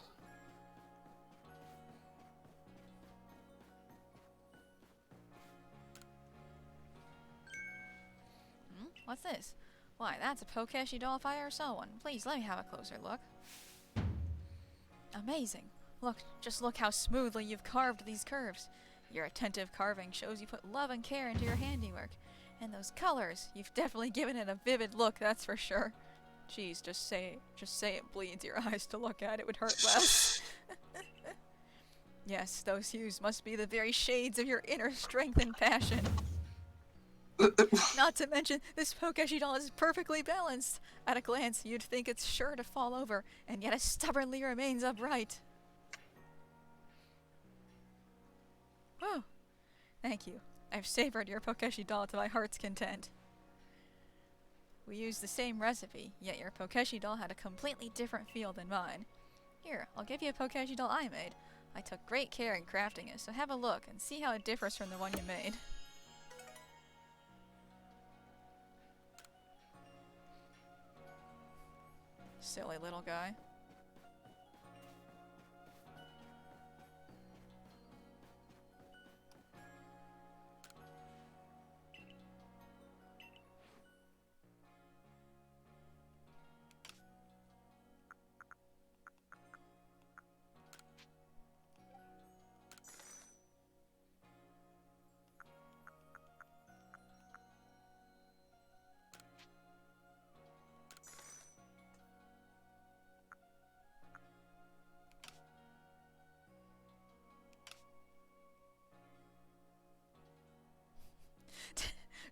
What's this? Why, that's a Pokeshi doll if I ever saw one. Please, let me have a closer look. Amazing. Look, just look how smoothly you've carved these curves. Your attentive carving shows you put love and care into your handiwork. And those colors, you've definitely given it a vivid look, that's for sure. Jeez, just say it bleeds your eyes to look at, it would hurt less. Yes, those hues must be the very shades of your inner strength and passion. Not to mention, this Pokeshi doll is perfectly balanced. At a glance, you'd think it's sure to fall over, and yet it stubbornly remains upright. Oh, thank you. I've savored your Pokeshi doll to my heart's content. We used the same recipe, yet your Pokeshi doll had a completely different feel than mine. Here, I'll give you a Pokeshi doll I made. I took great care in crafting it, so have a look and see how it differs from the one you made. Silly little guy.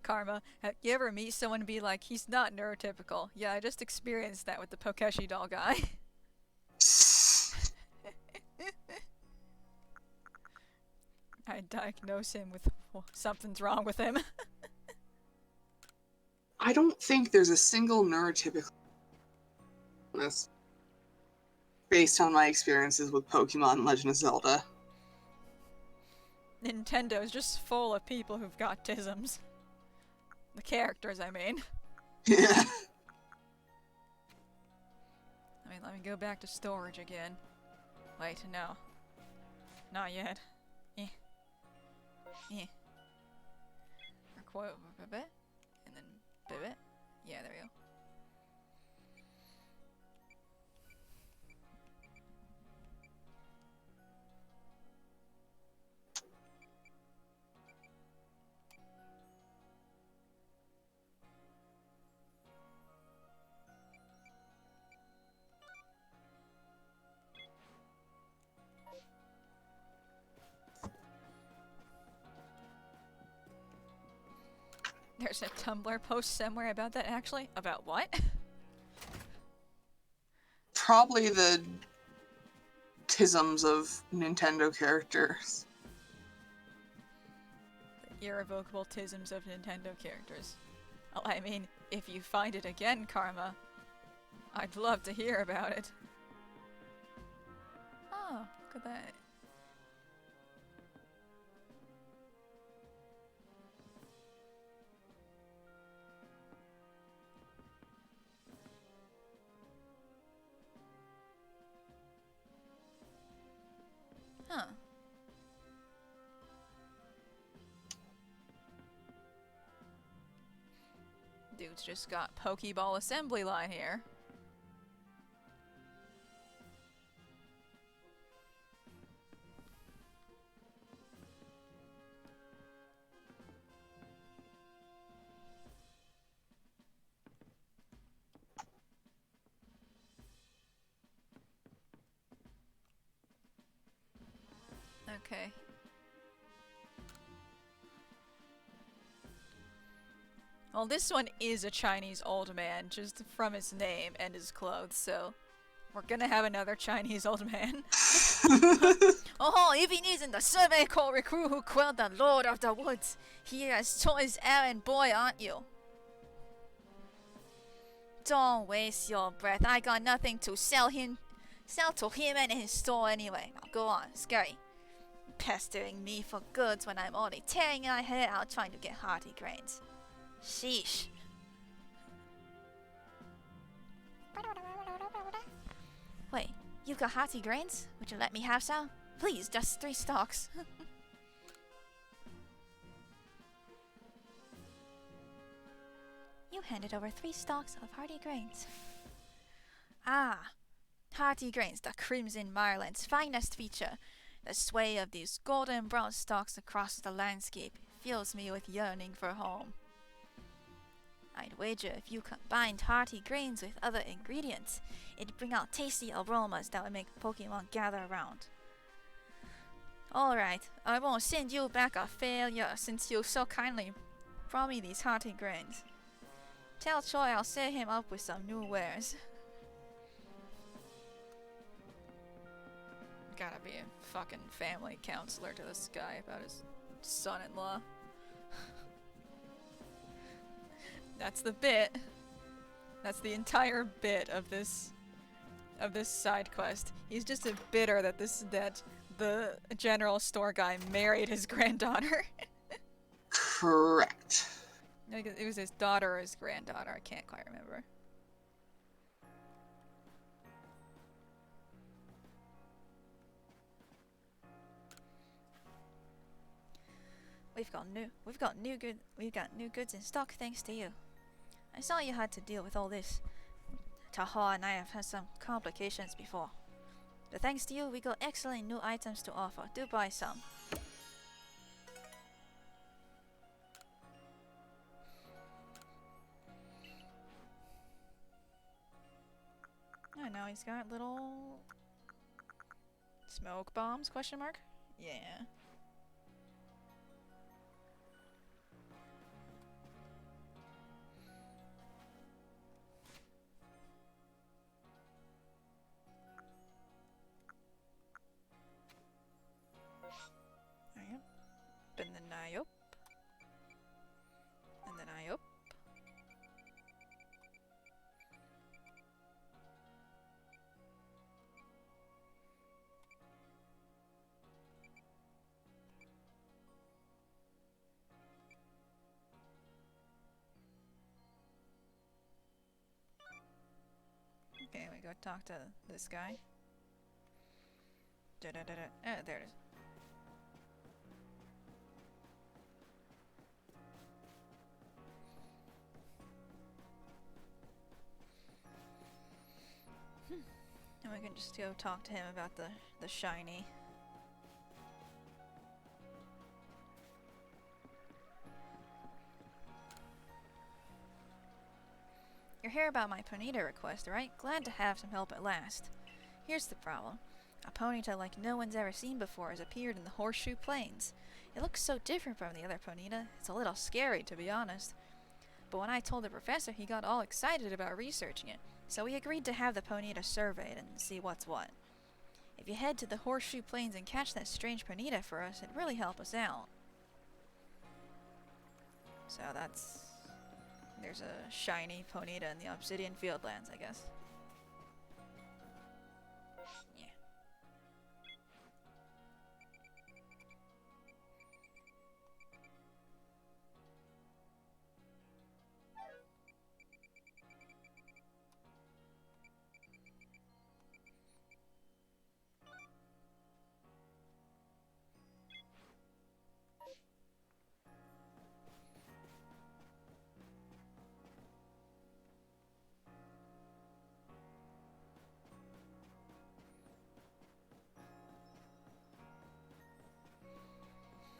Karma, have you ever meet someone and be like, he's not neurotypical? Yeah, I just experienced that with the Pokeshi doll guy. I diagnose him with something's wrong with him. I don't think there's a single neurotypical based on my experiences with Pokemon and Legend of Zelda. Nintendo's just full of people who've got tisms. The characters, I mean. Yeah. I mean, let me go back to storage again. Wait, no. Not yet. Eh. Eh. Or quote, bit, and then bit. Yeah, there we go. There's a Tumblr post somewhere about that, actually. About what? Probably the tisms of Nintendo characters. The irrevocable tisms of Nintendo characters. Well, I mean, if you find it again, Karma, I'd love to hear about it. Oh, look at that. Huh. Dude's just got Pokeball assembly line here. Okay. Well, this one is a Chinese old man, just from his name and his clothes, so we're gonna have another Chinese old man. Oh, if he isn't the survey corps recruit who quelled the Lord of the Woods, he as choice errand boy, aren't you? Don't waste your breath. I got nothing to sell to him and his store anyway. Now go on, scurry. Pestering me for goods when I'm only tearing my hair out trying to get hearty grains. Sheesh. Wait, you've got hearty grains? Would you let me have some? Please, just 3 stalks. You handed over 3 stalks of hearty grains. Ah, hearty grains, the crimson Mireland's finest feature. The sway of these golden brown stalks across the landscape fills me with yearning for home. I'd wager if you combined hearty grains with other ingredients, it'd bring out tasty aromas that would make Pokemon gather around. Alright, I won't send you back a failure since you so kindly brought me these hearty grains. Tell Choi I'll set him up with some new wares. Gotta be a fucking family counselor to this guy about his son-in-law. That's the bit. That's the entire bit of this side quest. He's just a bitter that the general store guy married his granddaughter. Correct. It was his daughter or his granddaughter. I can't quite remember. We've got new goods in stock thanks to you. I saw you had to deal with all this. Taha and I have had some complications before. But thanks to you, we got excellent new items to offer. Do buy some. Oh, now he's got little smoke bombs? Question mark? Yeah. And then I up. And then I up. Okay, we go talk to this guy. There it is. And we can just go talk to him about the shiny. You're here about my Ponyta request, right? Glad to have some help at last. Here's the problem. A Ponyta like no one's ever seen before has appeared in the Horseshoe Plains. It looks so different from the other Ponyta, it's a little scary to be honest. But when I told the professor, he got all excited about researching it, so we agreed to have the Ponyta surveyed and see what's what. If you head to the Horseshoe Plains and catch that strange Ponyta for us, it'd really help us out. So there's a shiny Ponyta in the Obsidian Fieldlands, I guess. Yeah.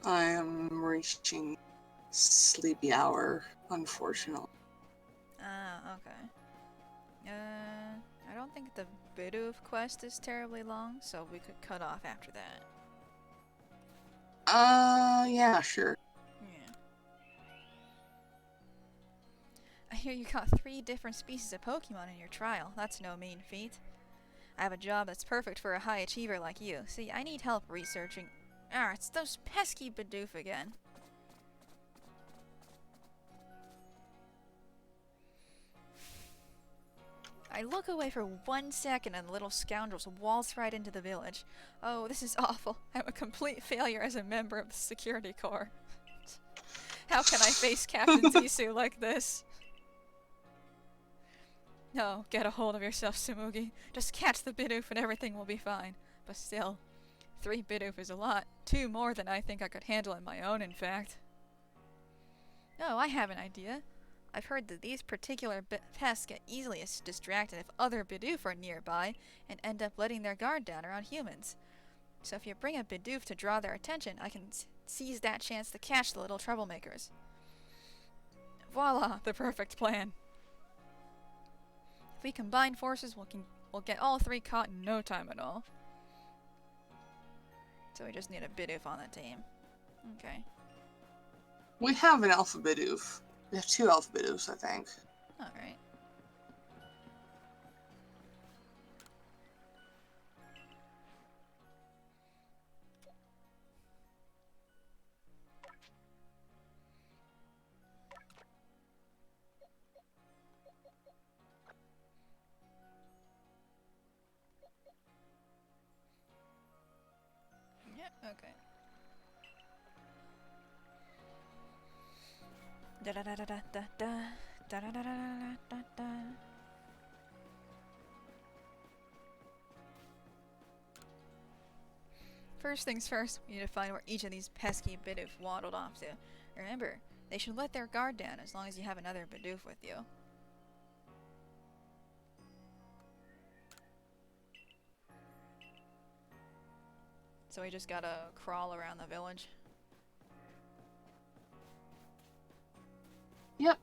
I am reaching sleepy hour, unfortunately. Ah, okay. I don't think the Bidoof quest is terribly long, so we could cut off after that. Yeah, sure. Yeah. hear you caught 3 different species of Pokemon in your trial. That's no mean feat. I have a job that's perfect for a high achiever like you. See, I need help researching... Ah, it's those pesky Bidoof again. I look away for 1 second and the little scoundrels waltz right into the village. Oh, this is awful. I'm a complete failure as a member of the security corps. How can I face Captain Zisu like this? No, get a hold of yourself, Tsumugi. Just catch the Bidoof and everything will be fine. But still, 3 Bidoof is a lot. 2 more than I think I could handle on my own, in fact. Oh, I have an idea. I've heard that these particular pests get easily distracted if other Bidoof are nearby and end up letting their guard down around humans. So if you bring a Bidoof to draw their attention, I can seize that chance to catch the little troublemakers. Voila, the perfect plan. If we combine forces, we'll get all 3 caught in no time at all. So we just need a Bidoof on the team. Okay. We have an Alpha Bidoof. We have 2 Alpha Bidoofs, I think. Alright. Yeah, okay. Da da da da da da da da da da da da da. First things first, we need to find where each of these pesky Bidoof waddled off to. Remember, they should let their guard down as long as you have another Bidoof with you. So we just gotta crawl around the village. Yep.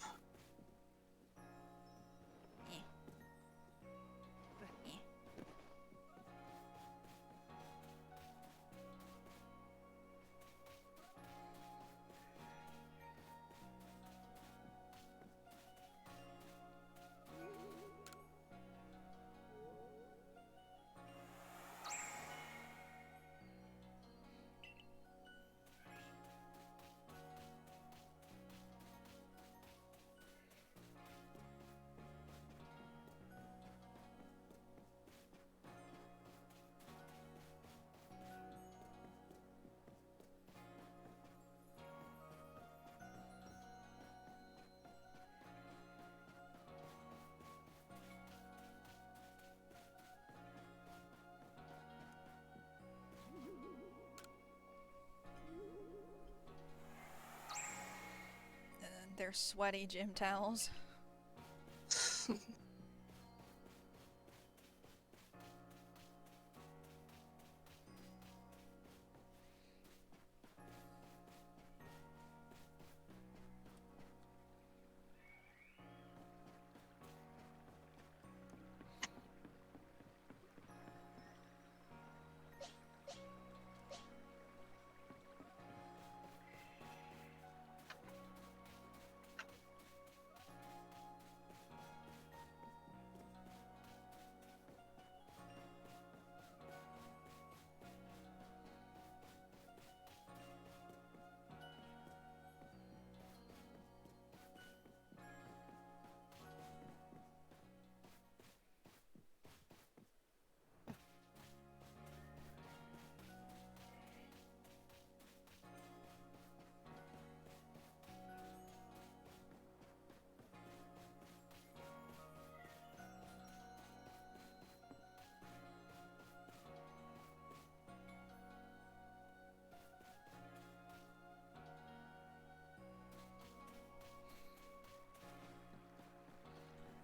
And their sweaty gym towels.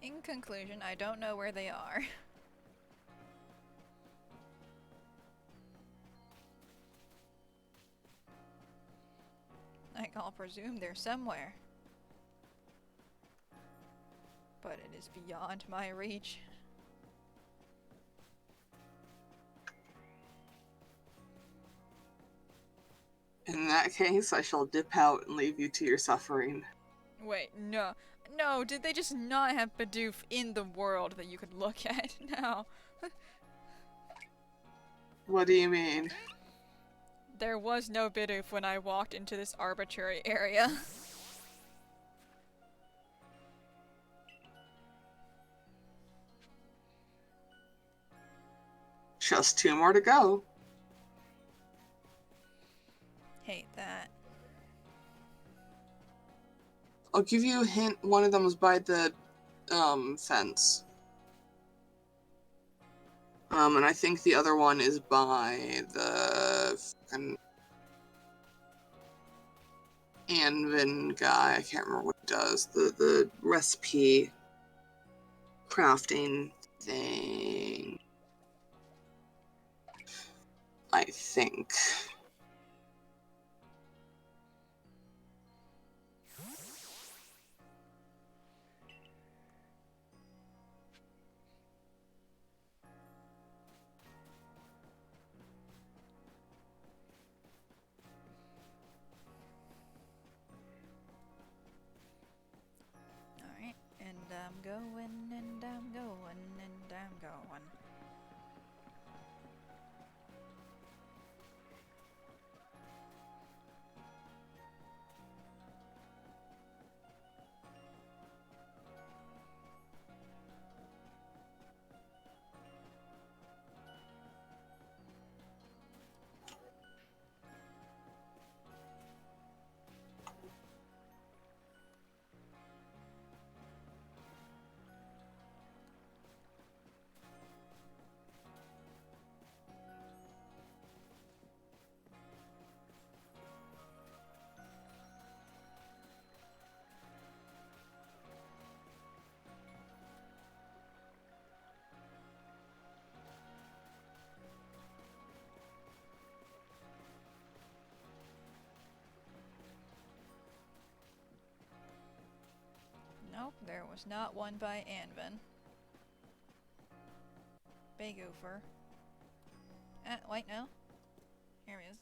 In conclusion, I don't know where they are. I'll presume they're somewhere. But it is beyond my reach. In that case, I shall dip out and leave you to your suffering. Wait, no. No, did they just not have Bidoof in the world that you could look at? No. What do you mean? There was no Bidoof when I walked into this arbitrary area. Just 2 more to go. Hate that. I'll give you a hint. One of them was by the fence. And I think the other one is by the fucking Anvin guy. I can't remember what he does. The recipe crafting thing. I think. Alright, and I'm going, and I'm going, and I'm going. Nope, there was not one by Anvin. Big oofer. Wait, no. Here he is.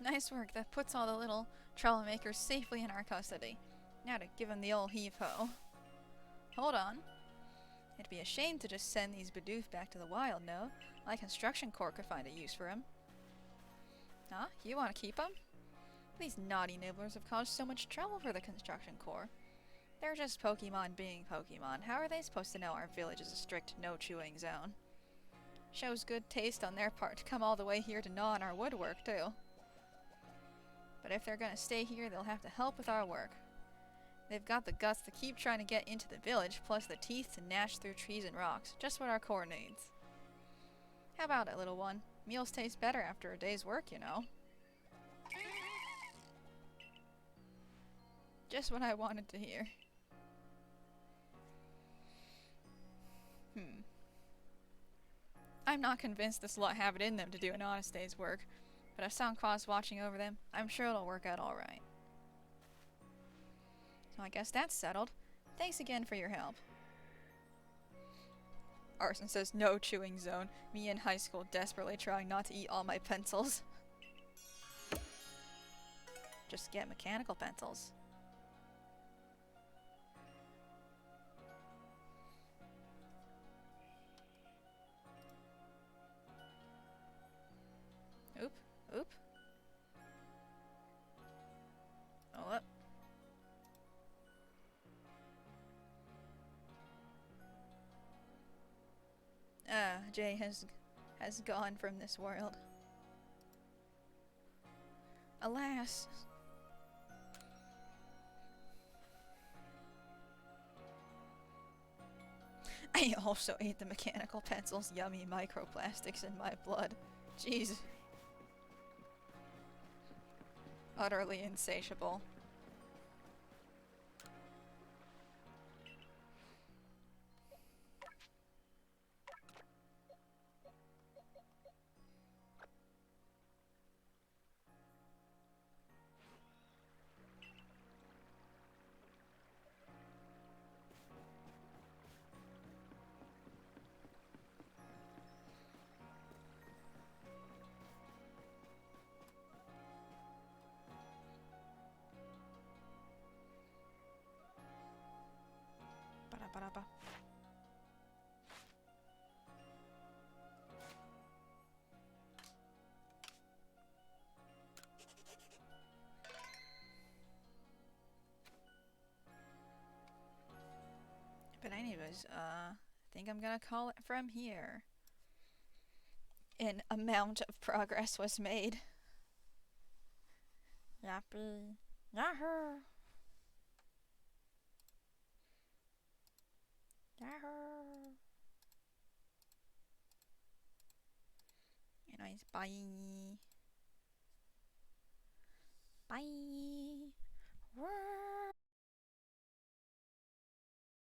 Nice work. That puts all the little troublemakers safely in our custody. Now to give him the old heave-ho. Hold on. It'd be a shame to just send these Bidoof back to the wild, no? My construction corps could find a use for him. Huh? You want to keep him? These naughty nibblers have caused so much trouble for the construction corps. They're just Pokemon being Pokemon. How are they supposed to know our village is a strict no-chewing zone? Shows good taste on their part to come all the way here to gnaw on our woodwork, too. But if they're gonna stay here, they'll have to help with our work. They've got the guts to keep trying to get into the village, plus the teeth to gnash through trees and rocks. Just what our corps needs. How about it, little one? Meals taste better after a day's work, you know. Just what I wanted to hear. I'm not convinced this lot have it in them to do an honest day's work, but if Soundqua's watching over them, I'm sure it'll work out alright. So I guess that's settled. Thanks again for your help. Arson says no chewing zone. Me in high school desperately trying not to eat all my pencils. Just get mechanical pencils. Oop, oop. Hold up. Jay has gone from this world. Alas. I also ate the mechanical pencil's yummy microplastics in my blood. Jeez. Utterly insatiable. anyways, I think I'm gonna call it from here. An amount of progress was made. Yappy. Yahoo! Yahoo! Anyways, bye. Bye. Word.